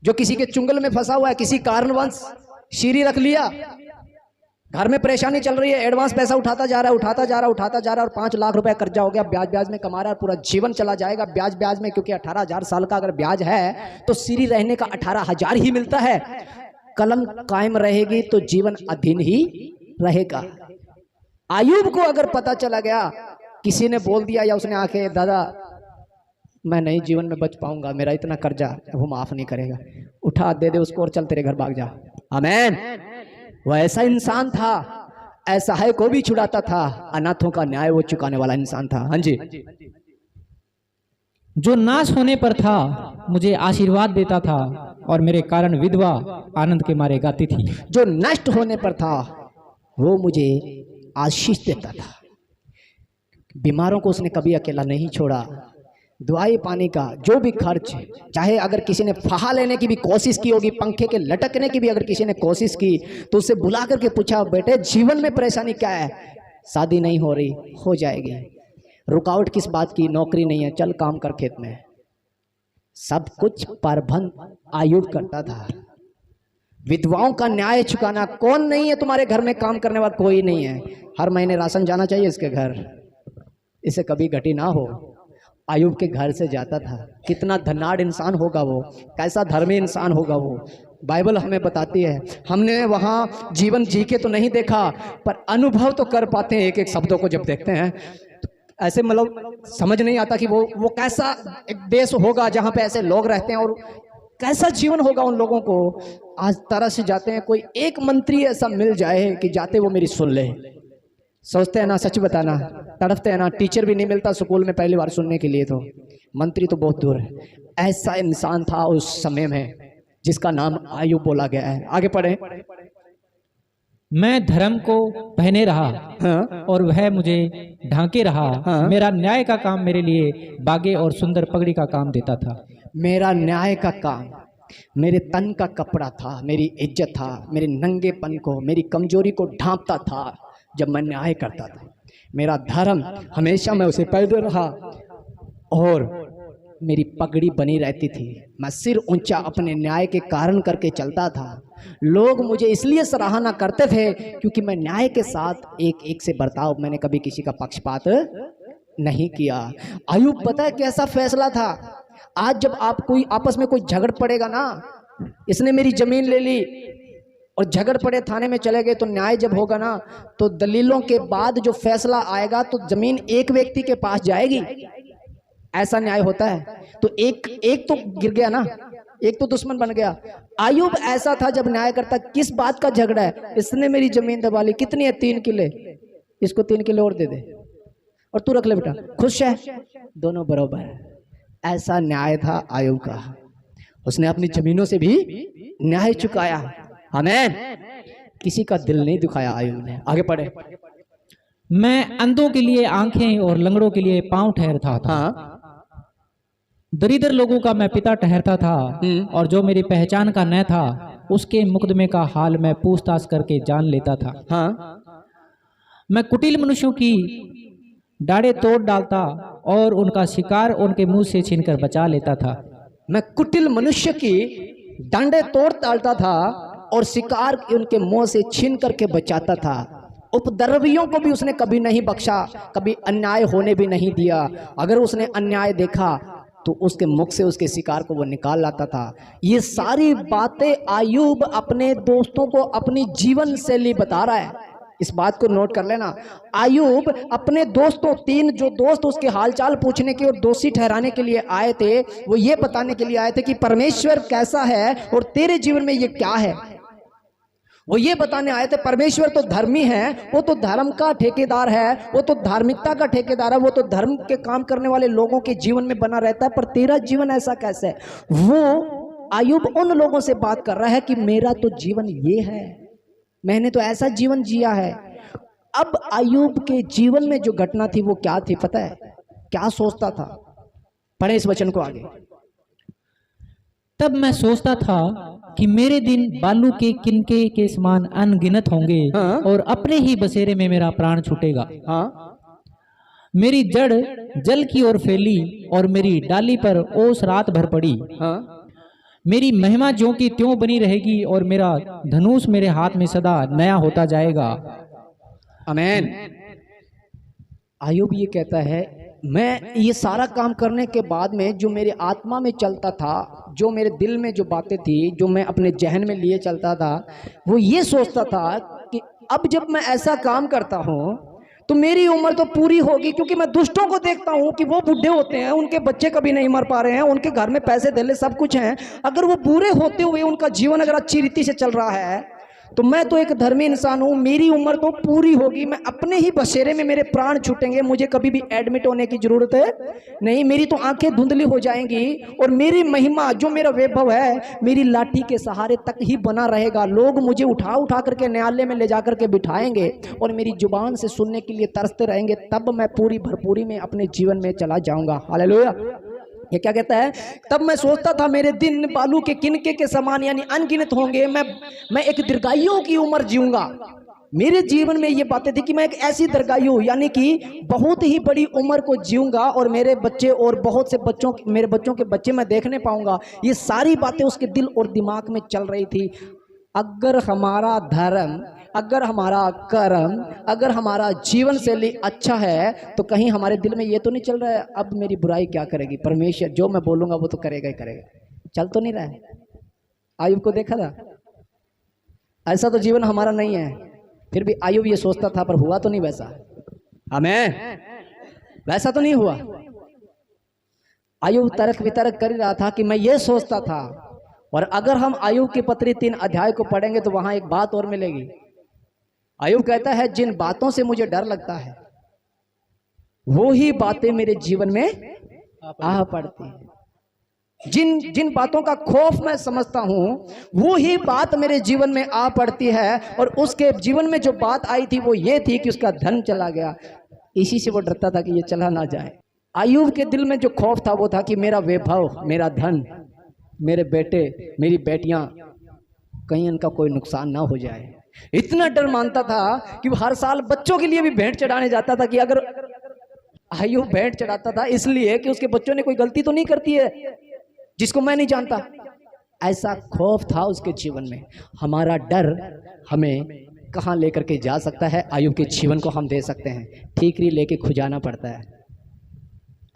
जो किसी के चुंगल में फंसा हुआ है, किसी कारणवश शीरी रख लिया, घर में परेशानी चल रही है, एडवांस पैसा उठाता जा रहा है और 5 लाख रुपए कर्जा हो गया, ब्याज में कमा रहा है, पूरा जीवन चला जाएगा ब्याज में, क्योंकि 18,000 साल का अगर ब्याज है तो शीरी रहने का 18,000 ही मिलता है। कलम कायम रहेगी तो जीवन अधीन ही रहेगा। आयूब को अगर पता चला गया, किसी ने बोल दिया या उसने आके, दादा मैं नहीं जीवन में बच पाऊंगा, मेरा इतना कर्जा वो माफ नहीं करेगा, उठा दे उसको और चल तेरे घर भाग जा। आमीन। वह ऐसा इंसान था, असहाय को भी छुड़ाता था, अनाथों का न्याय वो चुकाने वाला इंसान था। हाँ जी। जो नाश होने पर था मुझे आशीर्वाद देता था और मेरे कारण विधवा आनंद के मारे गाती थी। जो नष्ट होने पर था वो मुझे आशीष देता था। बीमारों को उसने कभी अकेला नहीं छोड़ा। दवाई पानी का जो भी खर्च, चाहे अगर किसी ने फहा लेने की भी कोशिश की होगी, पंखे के लटकने की भी अगर किसी ने कोशिश की, तो उसे बुला करके पूछा, बेटे जीवन में परेशानी क्या है? शादी नहीं हो रही, हो जाएगी। रुकावट किस बात की? नौकरी नहीं है, चल काम कर खेत में। सब कुछ प्रबंध आयूब करता था। विधवाओं का न्याय चुकाना, कौन नहीं है तुम्हारे घर में काम करने वाला? कोई नहीं है। हर महीने राशन जाना चाहिए इसके घर, इसे कभी घटी ना हो। आयूब के घर से जाता था। कितना धनाढ़ इंसान होगा वो, कैसा धर्मी इंसान होगा वो, बाइबल हमें बताती है। हमने वहाँ जीवन जी के तो नहीं देखा, पर अनुभव तो कर पाते हैं एक एक शब्दों को जब देखते हैं। तो ऐसे मतलब समझ नहीं आता कि वो कैसा एक देश होगा जहाँ पे ऐसे लोग रहते हैं और कैसा जीवन होगा उन लोगों को। आज तरह से जाते हैं, कोई एक मंत्री ऐसा मिल जाए कि जाते वो मेरी सुन ले। सोचते हैं ना, सच बताना, तड़पते हैं ना। टीचर भी नहीं मिलता स्कूल में पहली बार सुनने के लिए, तो मंत्री तो बहुत दूर है। ऐसा इंसान था उस समय में जिसका नाम आयूब बोला गया है। आगे पढ़े। मैं धर्म को पहने रहा। हाँ। और वह मुझे ढांके रहा। हाँ। मेरा न्याय का काम मेरे लिए बागे और सुंदर पगड़ी का काम देता था। मेरा न्याय का काम मेरे तन का कपड़ा था, मेरी इज्जत था, मेरे नंगेपन को, मेरी कमजोरी को ढांपता था जब मैं न्याय करता था। मेरा धर्म हमेशा मैं उसे पहने रहा और मेरी पगड़ी बनी रहती थी। मैं सिर ऊंचा अपने न्याय के कारण करके चलता था। लोग मुझे इसलिए सराहना करते थे क्योंकि मैं न्याय के साथ एक एक से बर्ताव, मैंने कभी किसी का पक्षपात नहीं किया। आयूब पता है कैसा फैसला था? आज जब आप कोई आपस में कोई झगड़ पड़ेगा ना, इसने मेरी जमीन ले ली और झगड़ पड़े, थाने में चले गए, तो न्याय जब होगा ना तो दलीलों के बाद जो फैसला आएगा तो जमीन एक व्यक्ति के पास जाएगी। ऐसा न्याय होता है। तो एक तो गिर गया ना, एक तो दुश्मन बन गया। आयूब ऐसा था जब न्याय करता, किस बात का झगड़ा है? इसने मेरी जमीन दबा ली, कितनी है? 3 किले, इसको 3 किले और दे दे और तू रख ले बेटा, खुश है, दोनों बराबर है। ऐसा न्याय था आयूब का। उसने अपनी जमीनों से भी न्याय चुकाया। आमीन। किसी का दिल नहीं दुखाया आयूब ने। आगे पढ़े। मैं अंधों के लिए आंखें और लंगड़ों के लिए पांव ठहरता था। दरिद्र लोगों का मैं पिता ठहरता था और जो मेरी पहचान का न था उसके मुकदमे का हाल मैं पूछताछ करके जान लेता था। हाँ, मैं कुटिल मनुष्यों की डाढ़े तोड़ डालता और उनका शिकार उनके मुंह से छीनकर बचा लेता था। मैं कुटिल मनुष्य की डांडे तोड़ डालता था और शिकार उनके मुंह से छीन करके बचाता था। उपद्रवियों को भी उसने कभी नहीं बख्शा, कभी अन्याय होने भी नहीं दिया। अगर उसने अन्याय देखा तो उसके मुख से उसके शिकार को वो निकाल लाता था। ये सारी बातें अय्यूब अपने दोस्तों को अपनी जीवन शैली बता रहा है। इस बात को नोट कर लेना। अय्यूब अपने दोस्तों, 3 जो दोस्त उसके हालचाल पूछने के और दोषी ठहराने के लिए आए थे, वो ये बताने के लिए आए थे कि परमेश्वर कैसा है और तेरे जीवन में ये क्या है। वो ये बताने आए थे परमेश्वर तो धर्मी है, वो तो धर्म का ठेकेदार है, वो तो धार्मिकता का ठेकेदार है, वो तो धर्म के काम करने वाले लोगों के जीवन में बना रहता है, पर तेरा जीवन ऐसा कैसे है। वो अय्यूब उन लोगों से बात कर रहा है कि मेरा तो जीवन ये है, मैंने तो ऐसा जीवन जिया है। अब अय्यूब के जीवन में जो घटना थी वो क्या थी पता है? क्या सोचता था? पढ़े इस वचन को आगे। तब मैं सोचता था कि मेरे दिन बालू के किनके के समान अनगिनत होंगे हाँ। और अपने ही बसेरे में मेरा प्राण छूटेगा। हाँ, मेरी जड़ जल की ओर फैली और मेरी डाली पर ओस रात भर पड़ी। हाँ, मेरी महिमा ज्यों की त्यों बनी रहेगी और मेरा धनुष मेरे हाथ में सदा नया होता जाएगा। आमीन। अय्यूब ये कहता है, मैं ये सारा काम करने के बाद में जो मेरे आत्मा में चलता था, जो मेरे दिल में जो बातें थी, जो मैं अपने जहन में लिए चलता था, वो ये सोचता था कि अब जब मैं ऐसा काम करता हूँ तो मेरी उम्र तो पूरी होगी, क्योंकि मैं दुष्टों को देखता हूँ कि वो बूढ़े होते हैं, उनके बच्चे कभी नहीं मर पा रहे हैं, उनके घर में पैसे धेले सब कुछ हैं। अगर वो बुरे होते हुए उनका जीवन अगर अच्छी रीति से चल रहा है तो मैं तो एक धर्मी इंसान हूँ, मेरी उम्र तो पूरी होगी, मैं अपने ही बसेरे में मेरे प्राण छूटेंगे, मुझे कभी भी एडमिट होने की जरूरत है नहीं, मेरी तो आंखें धुंधली हो जाएंगी और मेरी महिमा, जो मेरा वैभव है, मेरी लाठी के सहारे तक ही बना रहेगा। लोग मुझे उठा उठा करके न्यायालय में ले जा करके बिठाएंगे और मेरी जुबान से सुनने के लिए तरसते रहेंगे, तब मैं पूरी भरपूरी में अपने जीवन में चला जाऊंगा। हालेलुया। ये क्या कहता है? तब मैं सोचता था मेरे दिन बालू के किनके के समान यानी अनगिनत होंगे, मैं एक दीर्घायु की उम्र जीऊंगा। मेरे जीवन में ये बातें थी कि मैं एक ऐसी दीर्घायु यानी कि बहुत ही बड़ी उम्र को जीऊंगा और मेरे बच्चे और बहुत से बच्चों, मेरे बच्चों के बच्चे मैं देखने पाऊंगा। ये सारी बातें उसके दिल और दिमाग में चल रही थी। अगर हमारा धर्म, अगर हमारा कर्म, अगर हमारा जीवन शैली अच्छा है तो कहीं हमारे दिल में ये तो नहीं चल रहा है अब मेरी बुराई क्या करेगी, परमेश्वर जो मैं बोलूंगा वो तो करेगा ही करेगा। चल तो नहीं रहा है? अय्यूब को देखा था, ऐसा तो जीवन हमारा नहीं है, फिर भी अय्यूब ये सोचता था, पर हुआ तो नहीं वैसा। हमें वैसा तो नहीं हुआ। अय्यूब तर्क वितर्क कर रहा था कि मैं ये सोचता था। और अगर हम अय्यूब की पत्री 3 अध्याय को पढ़ेंगे तो वहां एक बात और मिलेगी। अय्यूब कहता है, जिन बातों से मुझे डर लगता है वो ही बातें मेरे जीवन में आ पड़ती है। जिन बातों का खौफ मैं समझता हूं वो ही बात मेरे जीवन में आ पड़ती है। और उसके जीवन में जो बात आई थी वो ये थी कि उसका धन चला गया। इसी से वो डरता था कि ये चला ना जाए। अय्यूब के दिल में जो खौफ था वो था कि मेरा वैभव, मेरा धन, मेरे बेटे, मेरी बेटियां, कहीं इनका कोई नुकसान ना हो जाए। इतना डर मानता था कि वो हर साल बच्चों के लिए भी भेंट चढ़ाने जाता था कि अगर अय्यूब भेंट चढ़ाता था इसलिए कि उसके बच्चों ने कोई गलती तो नहीं करती है जिसको मैं नहीं जानता। ऐसा खौफ था उसके जीवन में। हमारा डर हमें कहाँ लेकर के जा सकता है? अय्यूब के जीवन को हम दे सकते हैं, ठीकरी लेके खुजाना पड़ता है।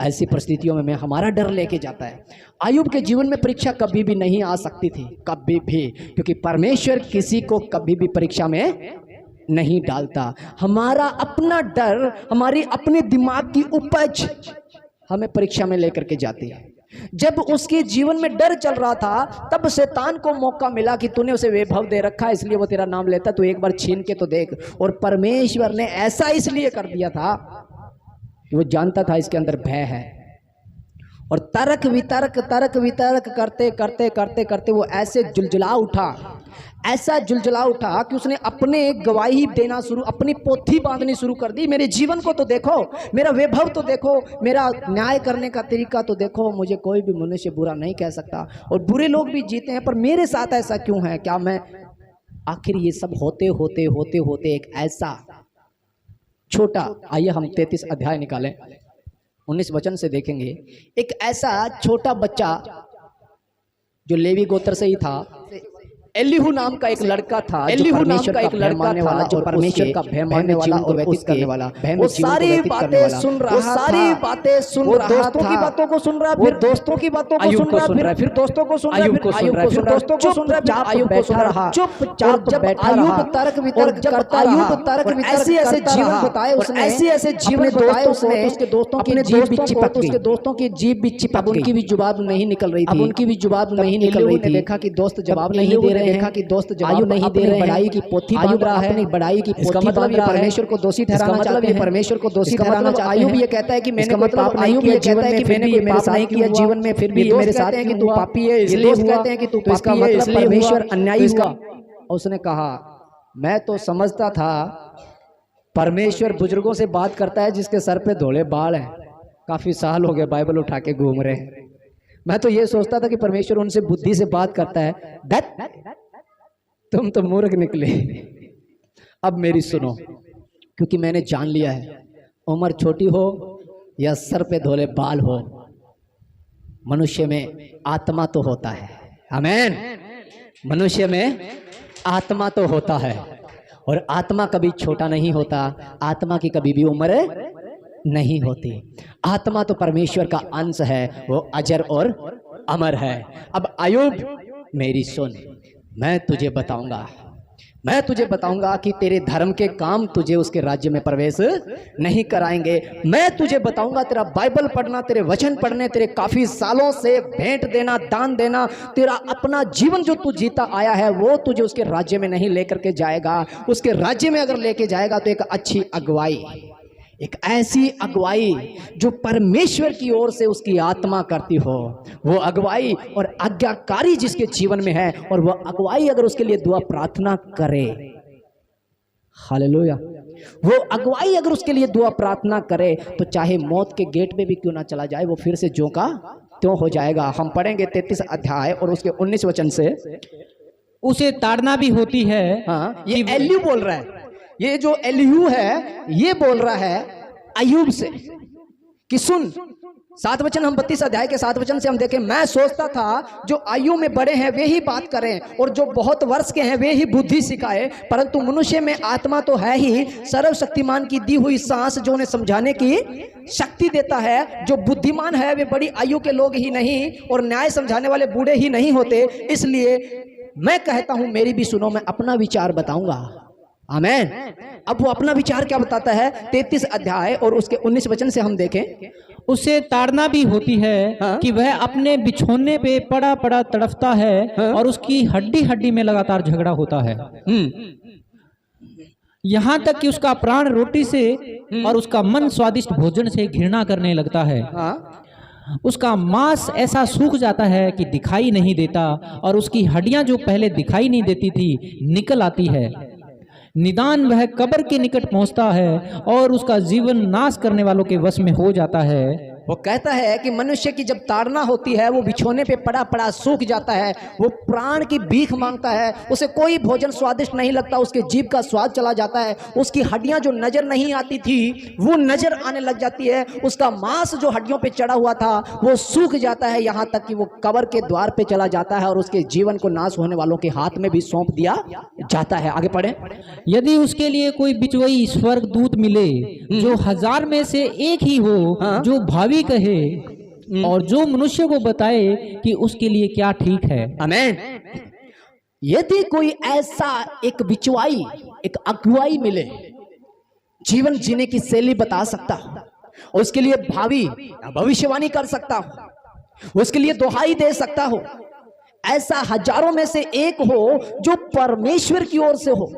ऐसी परिस्थितियों में हमारा डर लेके जाता है। अय्यूब के जीवन में परीक्षा कभी भी नहीं आ सकती थी, कभी भी, क्योंकि परमेश्वर किसी को कभी भी परीक्षा में नहीं डालता। हमारा अपना डर, हमारी अपने दिमाग की उपज हमें परीक्षा में लेकर के जाती है। जब उसके जीवन में डर चल रहा था तब शैतान को मौका मिला कि तूने उसे वैभव दे रखा है इसलिए वो तेरा नाम लेता, तू एक बार छीन के तो देख। और परमेश्वर ने ऐसा इसलिए कर दिया था, वो जानता था इसके अंदर भय है। और तर्क वितर्क करते करते करते करते वो ऐसे जुलजुला उठा, ऐसा जुलजुला उठा कि उसने अपने गवाही देना शुरू, अपनी पोथी बांधनी शुरू कर दी। मेरे जीवन को तो देखो, मेरा वैभव तो देखो, मेरा न्याय करने का तरीका तो देखो, मुझे कोई भी मनुष्य बुरा नहीं कह सकता और बुरे लोग भी जीते हैं, पर मेरे साथ ऐसा क्यों है? क्या मैं आखिर ये सब होते होते होते होते एक ऐसा छोटा, आइए हम 33 अध्याय निकालें, 19 वचन से देखेंगे। एक ऐसा छोटा बच्चा जो लेवी गोत्र से ही था, एलीहू नाम का एक लड़का था, एलीहू नाम का एक लड़का था जो परमेश्वर का भय मानने वाला और व्यतीत करने वाला, वो सारी बातें सुन रहा था, सारी बातें सुन रहा था, दोस्तों की बातों को सुन रहा, फिर दोस्तों की बातों को सुन रहा, फिर दोस्तों को सुन रहा, फिर आयुब को सुन रहा, दोस्तों को सुन रहा, आयुब को सुन रहा, चुपचाप जब आयुब तर्क वितर्क, जब आयुब तर्क वितर्क ऐसे ऐसे जीवन बताए उसने, ऐसे ऐसे जीवन बताए उसने, उसके दोस्तों की जीभ भी चिपक गई, उसके दोस्तों की जीभ भी चिपक गई, उनकी भी जुबान नहीं निकल रही थी, उनकी भी जुबान नहीं निकल रही थी। देखा कि दोस्त जवाब नहीं दे रहे, देखा कि दोस्त जवाब नहीं दे रहे, बड़ाई की पोथी बांध रहा है, अपनी बड़ाई की पोथी बांध रहा है, परमेश्वर को दोषी ठहराना चाहते हैं, परमेश्वर को दोषी ठहराना चाहते हैं। आयुब ये कहता है कि मैंने कोई पाप नहीं किया जीवन में, मैंने कोई पाप नहीं किया जीवन में, फिर भी मेरे साथ है कि तू पापी है, इसलिए कहते हैं कि तू पापी है, इसलिए परमेश्वर अन्यायी हुआ। उसने कहा मैं तो समझता था परमेश्वर बुजुर्गों से बात करता है जिसके सर पे धोले बाल हैं, काफी साल हो गए बाइबल उठा के घूम रहे हैं, मैं तो ये सोचता था कि परमेश्वर उनसे बुद्धि से बात करता है। तुम तो मूर्ख निकले। अब मेरी सुनो, क्योंकि मैंने जान लिया है, उम्र छोटी हो या सर पे धोले बाल हो, मनुष्य में आत्मा तो होता है। आमीन। मनुष्य में आत्मा तो होता है और आत्मा कभी छोटा नहीं होता, आत्मा की कभी भी उम्र नहीं होती। आत्मा तो परमेश्वर का अंश है, वो अजर और अमर है। अब आयुब मेरी सुन, मैं तुझे बताऊंगा कि तेरे धर्म के काम तुझे उसके राज्य में प्रवेश नहीं कराएंगे। मैं तुझे बताऊंगा तेरा बाइबल पढ़ना, तेरे वचन पढ़ने, तेरे काफी सालों से भेंट देना, दान देना, तेरा अपना जीवन जो तू जीता आया है वो तुझे उसके राज्य में नहीं लेकर के जाएगा। उसके राज्य में अगर लेके जाएगा तो एक अच्छी अगुवाई, एक ऐसी अगुवाई जो परमेश्वर की ओर से उसकी आत्मा करती हो, वो अगुवाई और आज्ञाकारी जिसके जीवन में है, और वह अगुवाई अगर उसके लिए दुआ प्रार्थना करे, हालेलुया, वो अगुवाई अगर उसके लिए दुआ प्रार्थना करे तो चाहे मौत के गेट पे भी क्यों ना चला जाए, वो फिर से ज्यों का त्यों हो जाएगा। हम पढ़ेंगे 33 अध्याय और उसके 19 वचन से। उसे ताड़ना भी होती है। हाँ, ये एलियू बोल रहा है, ये जो एलियू है ये बोल रहा है अय्यूब से कि सुन, 7 वचन, हम 32 अध्याय के 7 वचन से हम देखें। मैं सोचता था जो आयु में बड़े हैं वे ही बात करें और जो बहुत वर्ष के हैं वे ही बुद्धि सिखाए, परंतु मनुष्य में आत्मा तो है ही, सर्वशक्तिमान की दी हुई सांस जो उन्हें समझाने की शक्ति देता है। जो बुद्धिमान है वे बड़ी आयु के लोग ही नहीं और न्याय समझाने वाले बूढ़े ही नहीं होते। इसलिए मैं कहता हूं मेरी भी सुनो, मैं अपना विचार बताऊंगा। आमीन। अब वो अपना विचार क्या बताता है, 33 अध्याय और उसके 19 वचन से हम देखें। उसे ताड़ना भी होती है। हाँ? कि वह अपने बिछोने पे पड़ा पड़ा तड़फता है। हाँ? और उसकी हड्डी हड्डी में लगातार झगड़ा होता है। यहाँ तक कि उसका प्राण रोटी से और उसका मन स्वादिष्ट भोजन से घृणा करने लगता है। हाँ? उसका मांस ऐसा सूख जाता है कि दिखाई नहीं देता और उसकी हड्डियां जो पहले दिखाई नहीं देती थी निकल आती है। निदान वह कब्र के निकट पहुंचता है और उसका जीवन नाश करने वालों के वश में हो जाता है। वो कहता है कि मनुष्य की जब ताड़ना होती है वो बिछोने पे पड़ा पड़ा सूख जाता है, वो प्राण की भीख मांगता है, उसे कोई भोजन स्वादिष्ट नहीं लगता, उसके जीभ का स्वाद चला जाता है, उसकी हड्डियां जो नजर नहीं आती थी वो नजर आने लग जाती है, उसका मांस जो हड्डियों पे चढ़ा हुआ था वो सूख जाता है, यहाँ तक कि वो कब्र के द्वार पे चला जाता है और उसके जीवन को नाश होने वालों के हाथ में भी सौंप दिया जाता है। आगे पढ़े। यदि उसके लिए कोई बिचवई स्वर्ग दूत मिले जो 1000 में से एक ही हो, जो भावी कहे और जो मनुष्य को बताए कि उसके लिए क्या ठीक है। आमीन। यदि कोई ऐसा एक बिचवाई, एक अगुवाई मिले, जीवन जीने की शैली बता सकता हो, उसके लिए भावी भविष्यवाणी कर सकता हो, उसके लिए दुहाई दे सकता हो, ऐसा हजारों में से एक हो जो परमेश्वर की ओर से हो,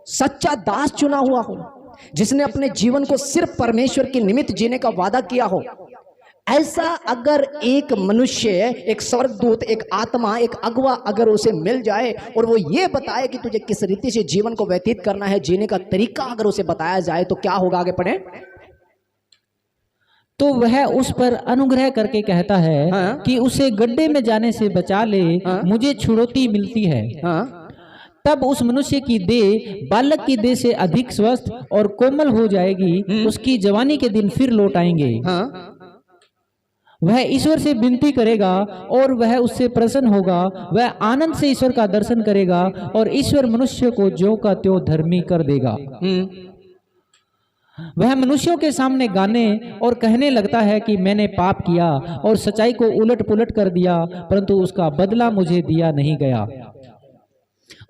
सच्चा दास चुना हुआ हो, जिसने अपने जीवन को सिर्फ परमेश्वर के निमित्त जीने का वादा किया हो, ऐसा अगर एक मनुष्य, एक स्वर्गदूत, एक आत्मा, एक अगवा अगर उसे मिल जाए और वो ये बताए कि तुझे किस रीति से जीवन को व्यतीत करना है, जीने का तरीका अगर उसे बताया जाए तो क्या होगा? आगे पढ़े। तो वह उस पर अनुग्रह करके कहता है हाँ। कि उसे गड्ढे में जाने से बचा ले, हाँ। मुझे छुड़ौती मिलती है। हाँ। तब उस मनुष्य की देह बालक की देह से अधिक स्वस्थ और कोमल हो जाएगी, उसकी जवानी के दिन फिर लौट आएंगे। हाँ। वह ईश्वर से विनती करेगा और वह उससे प्रसन्न होगा, वह आनंद से ईश्वर का दर्शन करेगा और ईश्वर मनुष्य को ज्यों का त्यों धर्मी कर देगा। वह मनुष्यों के सामने गाने और कहने लगता है कि मैंने पाप किया और सच्चाई को उलट पुलट कर दिया, परंतु उसका बदला मुझे दिया नहीं गया।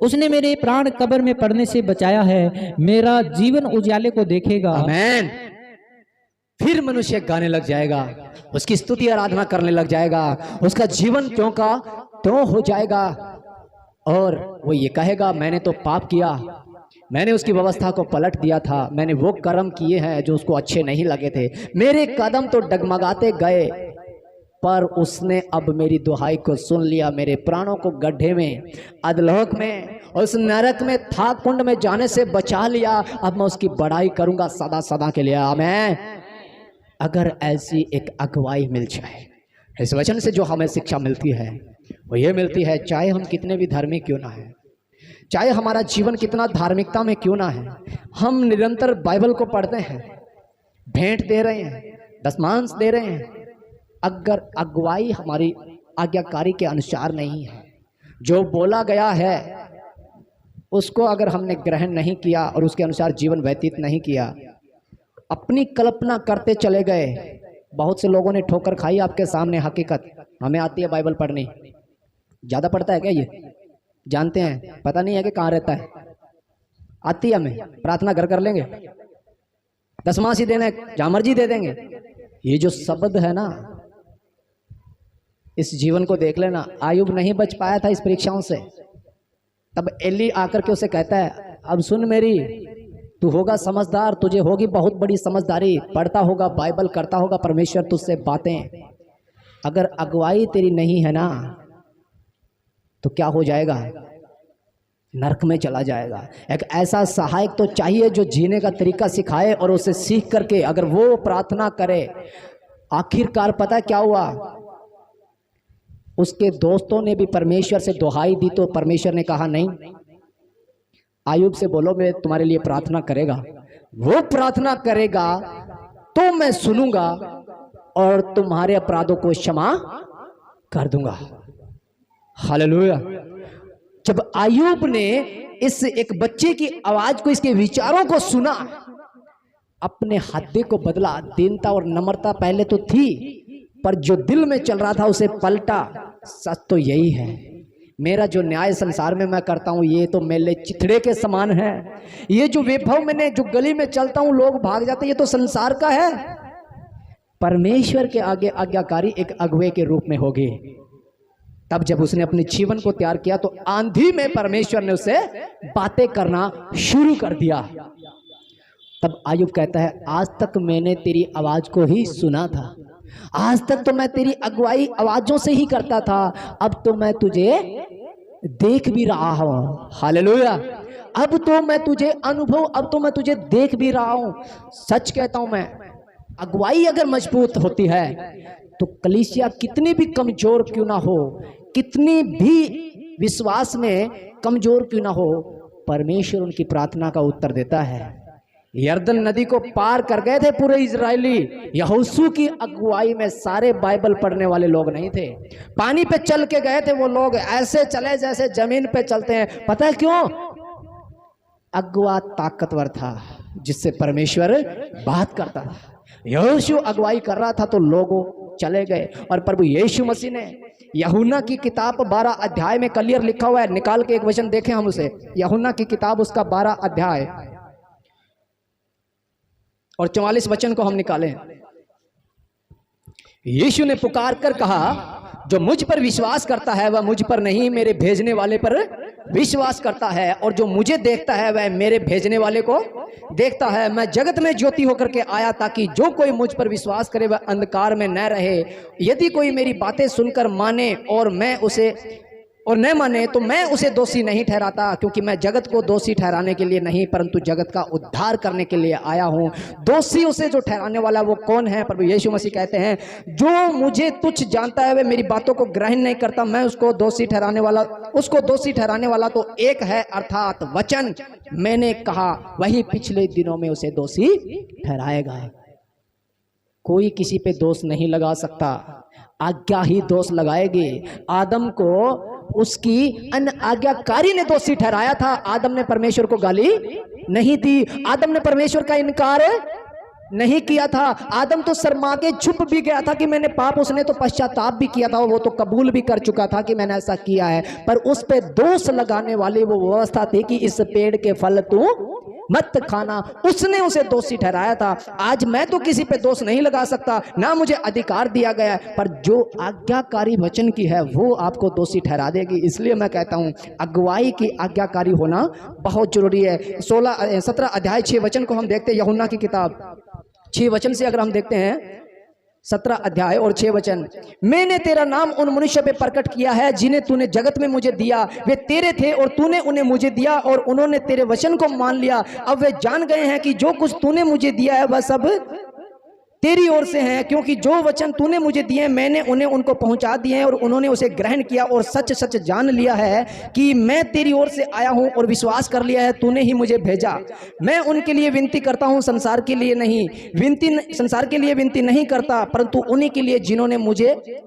उसने मेरे प्राण कब्र में पड़ने से बचाया है, मेरा जीवन उजाले को देखेगा। आमीन। फिर मनुष्य गाने लग जाएगा, उसकी स्तुति आराधना करने लग जाएगा, उसका जीवन त्यों का त्यों हो जाएगा और वो ये कहेगा मैंने तो पाप किया, मैंने उसकी व्यवस्था को पलट दिया था, मैंने वो कर्म किए हैं जो उसको अच्छे नहीं लगे थे, मेरे कदम तो डगमगाते गए पर उसने अब मेरी दुहाई को सुन लिया, मेरे प्राणों को गड्ढे में, अधलोक में, उस नरक में, थाक कुंड में जाने से बचा लिया। अब मैं उसकी बड़ाई करूंगा सदा सदा के लिए। आमीन। अगर ऐसी एक अगुवाई मिल जाए, इस वचन से जो हमें शिक्षा मिलती है वो ये मिलती है, चाहे हम कितने भी धार्मिक क्यों ना है, चाहे हमारा जीवन कितना धार्मिकता में क्यों ना है, हम निरंतर बाइबल को पढ़ते हैं, भेंट दे रहे हैं, दशमांश दे रहे हैं, अगर अगुवाई हमारी आज्ञाकारी के अनुसार नहीं है, जो बोला गया है उसको अगर हमने ग्रहण नहीं किया और उसके अनुसार जीवन व्यतीत नहीं किया, अपनी कल्पना करते चले गए, बहुत से लोगों ने ठोकर खाई आपके सामने। हकीकत हमें आती है बाइबल पढ़नी, ज़्यादा पढ़ता है क्या ये जानते हैं? पता नहीं है कि कहाँ रहता है, आती है हमें। प्रार्थना घर कर लेंगे, दशमांश ही देना जहाँ मर्जी दे देंगे। ये जो शब्द है ना, इस जीवन को देख लेना। आयुब नहीं बच पाया था इस परीक्षाओं से, तब एली आकर के उसे कहता है अब सुन मेरी, तू होगा समझदार, तुझे होगी बहुत बड़ी समझदारी, पढ़ता होगा बाइबल, करता होगा परमेश्वर तुझसे बातें, अगर अगुवाई तेरी नहीं है ना तो क्या हो जाएगा? नरक में चला जाएगा। एक ऐसा सहायक तो चाहिए जो जीने का तरीका सिखाए और उसे सीख करके अगर वो प्रार्थना करे। आखिरकार पता क्या हुआ? उसके दोस्तों ने भी परमेश्वर से दुहाई दी तो परमेश्वर ने कहा नहीं, आयुब से बोलो मैं तुम्हारे लिए प्रार्थना करेगा, वो प्रार्थना करेगा तो मैं सुनूंगा और तुम्हारे अपराधों को क्षमा कर दूंगा। हालेलुया। जब आयुब ने इस एक बच्चे की आवाज को, इसके विचारों को सुना, अपने हृदय को बदला। दीनता और नम्रता पहले तो थी, पर जो दिल में चल रहा था उसे पलटा। सच तो यही है, मेरा जो न्याय संसार में मैं करता हूँ ये तो मेले चिथड़े के समान है। ये जो वैभव मैंने जो गली में चलता हूँ लोग भाग जाते, ये तो संसार का है। परमेश्वर के आगे आज्ञाकारी एक अगुवे के रूप में होगी। तब जब उसने अपने जीवन को तैयार किया तो आंधी में परमेश्वर ने उसे बातें करना शुरू कर दिया। तब आयुब कहता है आज तक मैंने तेरी आवाज को ही सुना था, आज तक तो मैं तेरी अगुवाई आवाजों से ही करता था, अब तो मैं तुझे देख भी रहा हूं। हालेलुया। अब तो मैं तुझे अनुभव, अब तो मैं तुझे देख भी रहा हूं। सच कहता हूं मैं, अगुवाई अगर मजबूत होती है तो कलीसिया कितनी भी कमजोर क्यों ना हो, कितनी भी विश्वास में कमजोर क्यों ना हो, परमेश्वर उनकी प्रार्थना का उत्तर देता है। यरदन नदी को पार कर गए थे पूरे इजरायली, यहोशू की अगुवाई में। सारे बाइबल पढ़ने वाले लोग नहीं थे, पानी पे चल के गए थे वो लोग, ऐसे चले जैसे जमीन पे चलते हैं। पता है क्यों? अगुवा ताकतवर था जिससे परमेश्वर बात करता था। यहोशू अगुवाई कर रहा था तो लोगों चले गए। और प्रभु यीशु मसीह ने यूहन्ना की किताब 12 अध्याय में क्लियर लिखा हुआ है, निकाल के एक वचन देखें हम उसे। यूहन्ना की किताब उसका 12 अध्याय और 44 वचन को हम निकालें। यीशु ने पुकार कर कहा जो मुझ पर विश्वास करता है वह मुझ पर नहीं मेरे भेजने वाले पर विश्वास करता है और जो मुझे देखता है वह मेरे भेजने वाले को देखता है। मैं जगत में ज्योति होकर के आया ताकि जो कोई मुझ पर विश्वास करे वह अंधकार में न रहे। यदि कोई मेरी बातें सुनकर माने और न माने तो मैं उसे दोषी नहीं ठहराता, क्योंकि मैं जगत को दोषी ठहराने के लिए नहीं परंतु जगत का उद्धार करने के लिए आया हूं। दोषी उसे जो ठहराने वाला वो कौन है? प्रभु यीशु मसीह कहते हैं, जो मुझे तुच्छ जानता है वह मेरी बातों को ग्रहण नहीं करता। मैं उसको दोषी ठहराने वाला तो एक है, अर्थात वचन मैंने कहा वही पिछले दिनों में उसे दोषी ठहराएगा। कोई किसी पे दोष नहीं लगा सकता, आज्ञा ही दोष लगाएगी। आदम को उसकी अनाज्ञाकारी ने दोषी ठहराया था। आदम ने परमेश्वर को गाली नहीं दी, आदम ने परमेश्वर का इनकार नहीं किया था। आदम तो शर्मा के छुप भी गया था कि मैंने पाप, उसने तो पश्चाताप भी किया था, वो तो कबूल भी कर चुका था कि मैंने ऐसा किया है। पर उस पे दोष लगाने वाली वो व्यवस्था थी कि इस पेड़ के फल तू मत खाना, उसने उसे दोषी ठहराया था। आज मैं तो किसी पे दोष नहीं लगा सकता, ना मुझे अधिकार दिया गया है, पर जो आज्ञाकारी वचन की है वो आपको दोषी ठहरा देगी। इसलिए मैं कहता हूं अगुवाई की आज्ञाकारी होना बहुत जरूरी है। 17 अध्याय 6 वचन को हम देखते हैं। यूहन्ना की किताब 6 वचन से अगर हम देखते हैं, 17 अध्याय और 6 वचन, मैंने तेरा नाम उन मनुष्य पे प्रकट किया है जिन्हें तूने जगत में मुझे दिया। वे तेरे थे और तूने उन्हें मुझे दिया और उन्होंने तेरे वचन को मान लिया। अब वे जान गए हैं कि जो कुछ तूने मुझे दिया है वह सब तेरी ओर से है, क्योंकि जो वचन तूने मुझे दिए मैंने उन्हें उनको पहुंचा दिए हैं और उन्होंने उसे ग्रहण किया और सच सच जान लिया है कि मैं तेरी ओर से आया हूं और विश्वास कर लिया है तूने ही मुझे भेजा। मैं उनके लिए विनती करता हूं, संसार के लिए विनती नहीं करता, परंतु उन्हीं के लिए जिन्होंने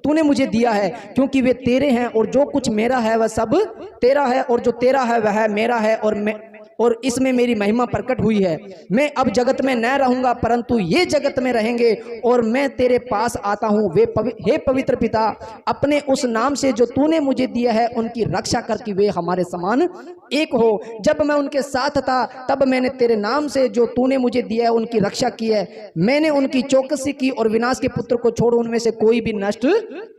तूने मुझे दिया है, क्योंकि वे तेरे हैं और जो कुछ मेरा है वह सब तेरा है और जो तेरा है वह मेरा है और इसमें मेरी महिमा प्रकट हुई है। मैं अब जगत में न रहूंगा परंतु ये जगत में रहेंगे और मैं तेरे पास आता हूं। हे पवित्र पिता, अपने उस नाम से जो तूने मुझे दिया है उनकी रक्षा कर कि वे हमारे समान एक हो। जब मैं उनके साथ था तब मैंने तेरे नाम से जो तूने मुझे दिया है उनकी रक्षा की है। मैंने उनकी चौकसी की और विनाश के पुत्र को छोड़ उनमें से कोई भी नष्ट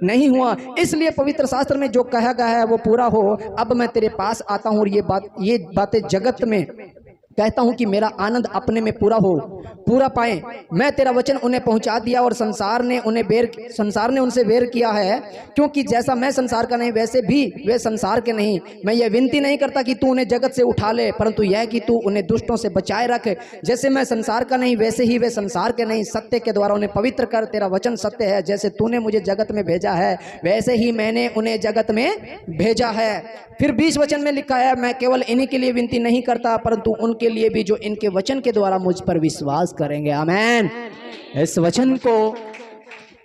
नहीं हुआ। इसलिए पवित्र शास्त्र में जो कहा गया है वो पूरा हो। अब मैं तेरे पास आता हूं और ये बातें जगत में कहता हूं कि मेरा आनंद अपने में पूरा पाए। मैं तेरा वचन उन्हें पहुंचा दिया और संसार ने उनसे वेर किया है, क्योंकि जैसा मैं संसार का नहीं वैसे भी वे संसार के नहीं। मैं ये विनती नहीं करता कि तू उन्हें जगत से उठा ले, परंतु यह कि तू उन्हें दुष्टों से बचाए रख। जैसे मैं संसार का नहीं वैसे ही वे संसार के नहीं। सत्य के द्वारा उन्हें पवित्र कर, तेरा वचन सत्य है। जैसे तूने मुझे जगत में भेजा है वैसे ही मैंने उन्हें जगत में भेजा है। फिर 20 वचन में लिखा है, मैं केवल इन्हीं के लिए विनती नहीं करता परंतु उनके लिए भी जो इनके वचन के द्वारा मुझ पर विश्वास करेंगे। आमीन। इस वचन को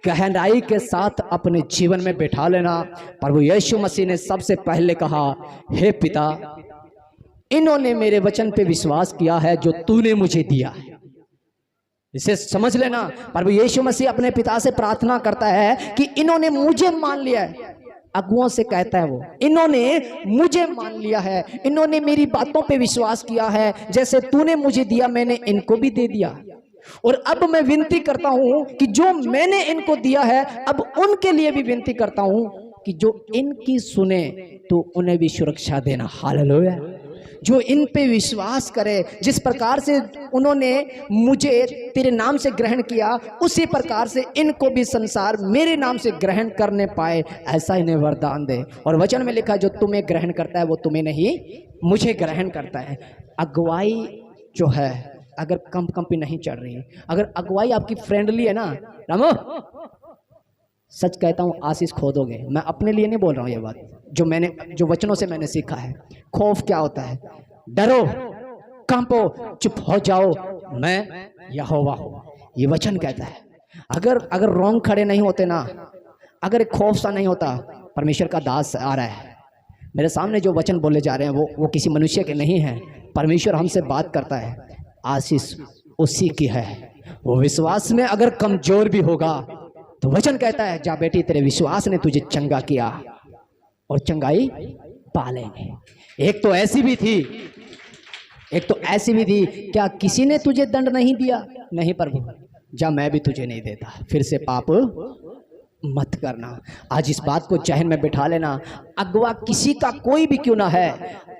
गहराई के साथ अपने जीवन में बैठा लेना। प्रभु यीशु मसीह ने सबसे पहले कहा, हे पिता, इन्होंने मेरे वचन पे विश्वास किया है जो तूने मुझे दिया है। इसे समझ लेना। प्रभु यीशु मसीह अपने पिता से प्रार्थना करता है कि इन्होंने मुझे मान लिया है। अगुओं से कहता है वो, इन्होंने मुझे मान लिया है, इन्होंने मेरी बातों पे विश्वास किया है। जैसे तूने मुझे दिया मैंने इनको भी दे दिया। और अब मैं विनती करता हूं कि जो मैंने इनको दिया है अब उनके लिए भी विनती करता हूं कि जो इनकी सुने तो उन्हें भी सुरक्षा देना। हालेलुया। जो इन पे विश्वास करे, जिस प्रकार से उन्होंने मुझे तेरे नाम से ग्रहण किया उसी प्रकार से इनको भी संसार मेरे नाम से ग्रहण करने पाए, ऐसा इन्हें वरदान दे। और वचन में लिखा, जो तुम्हें ग्रहण करता है वो तुम्हें नहीं मुझे ग्रहण करता है। अगुवाई जो है अगर कंपी नहीं चढ़ रही है, अगर अगुवाई आपकी फ्रेंडली है ना रामो, सच कहता हूं आशीष खो दोगे। मैं अपने लिए नहीं बोल रहा हूं ये बात, जो वचनों से मैंने सीखा है। खौफ क्या होता है? डरो, कांपो, चुप हो जाओ, मैं यहोवा हूं, ये वचन कहता है। अगर रोंग खड़े नहीं होते ना, अगर एक खौफ सा नहीं होता, परमेश्वर का दास आ रहा है मेरे सामने, जो वचन बोले जा रहे हैं वो किसी मनुष्य के नहीं है। परमेश्वर हमसे बात करता है, आशीष उसी की है। वो विश्वास में अगर कमजोर भी होगा तो वचन कहता है, जा बेटी, तेरे विश्वास ने तुझे चंगा किया और चंगाई पालेंगे। एक तो ऐसी भी थी, क्या किसी ने तुझे दंड नहीं दिया? नहीं प्रभु, जा मैं भी तुझे नहीं देता। फिर से पाप मत करना। आज इस बात को जहन में बिठा लेना, अगवा किसी का कोई भी क्यों ना है,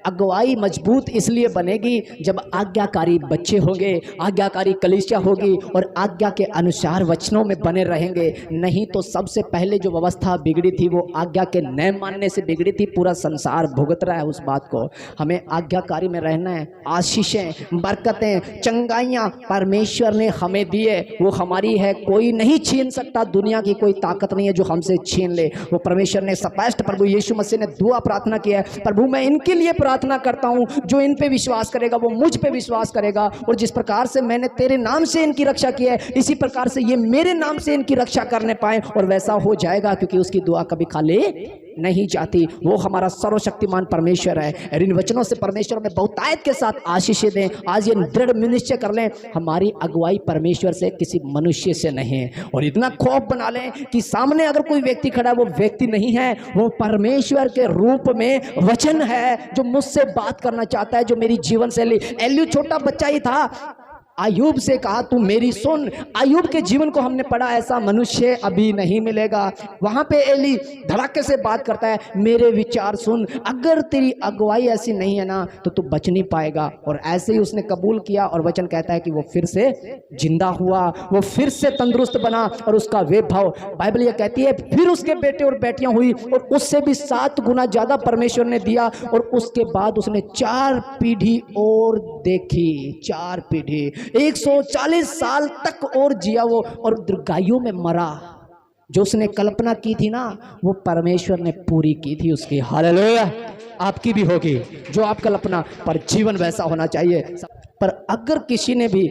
अगवाई मजबूत इसलिए बनेगी जब आज्ञाकारी बच्चे होंगे, आज्ञाकारी कलीसिया होगी और आज्ञा के अनुसार वचनों में बने रहेंगे। नहीं तो सबसे पहले जो व्यवस्था बिगड़ी थी वो आज्ञा के न मानने से बिगड़ी थी। पूरा संसार भुगत रहा है उस बात को। हमें आज्ञाकारी में रहना है। आशीषें, बरकतें, चंगाइयाँ परमेश्वर ने हमें दिए, वो हमारी है, कोई नहीं छीन सकता। दुनिया की कोई ताकत नहीं है जो हमसे छीन ले। वो परमेश्वर ने स्पष्ट, प्रभु यीशु मसीह ने दुआ प्रार्थना किया है, प्रभु मैं इनके लिए प्रार्थना करता हूं जो इन पे विश्वास करेगा वो मुझ पे विश्वास करेगा, और जिस प्रकार से मैंने तेरे नाम से इनकी रक्षा की है इसी प्रकार से ये मेरे नाम से इनकी रक्षा करने पाए, और वैसा हो जाएगा क्योंकि उसकी दुआ कभी खाली नहीं जाती। वो हमारा सर्वशक्तिमान परमेश्वर है। और इन वचनों से परमेश्वर में बहुतायत के साथ आशीषें दें। आज ये दृढ़ निश्चय कर लें, हमारी अगुवाई परमेश्वर से, किसी मनुष्य से नहीं है। और इतना खौफ बना लें कि सामने अगर कोई व्यक्ति खड़ा है वो व्यक्ति नहीं है, वो परमेश्वर के रूप में वचन है जो मुझसे बात करना चाहता है, जो मेरी जीवन शैली। एल्यू छोटा बच्चा ही था, आयूब से कहा तू मेरी सुन। आयूब के जीवन को हमने पढ़ा, ऐसा मनुष्य अभी नहीं मिलेगा। वहां पे एली धड़ाके से बात करता है, मेरे विचार सुन, अगर तेरी अगुवाई ऐसी नहीं है ना तो तू बच नहीं पाएगा। और ऐसे ही उसने कबूल किया और वचन कहता है कि वो फिर से जिंदा हुआ, वो फिर से तंदुरुस्त बना और उसका वैभव, बाइबल ये कहती है फिर उसके बेटे और बेटियां हुई और उससे भी 7 गुना ज्यादा परमेश्वर ने दिया। और उसके बाद उसने 4 पीढ़ी और देखी, 4 पीढ़ी, 140 साल तक और जिया वो, और दीर्घायु में मरा। जो उसने कल्पना की थी ना वो परमेश्वर ने पूरी की थी उसकी। हालेलुया। आपकी भी होगी जो आप कल्पना, पर जीवन वैसा होना चाहिए। पर अगर किसी ने भी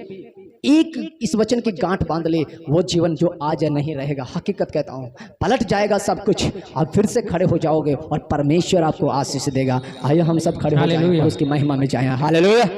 एक इस वचन की गांठ बांध ली, वो जीवन जो आज है नहीं रहेगा। हकीकत कहता हूँ, पलट जाएगा सब कुछ। आप फिर से खड़े हो जाओगे और परमेश्वर आपको आशीष देगा। आइए हम सब खड़े हो जाएं और उसकी महिमा में जाएं। हालेलुया।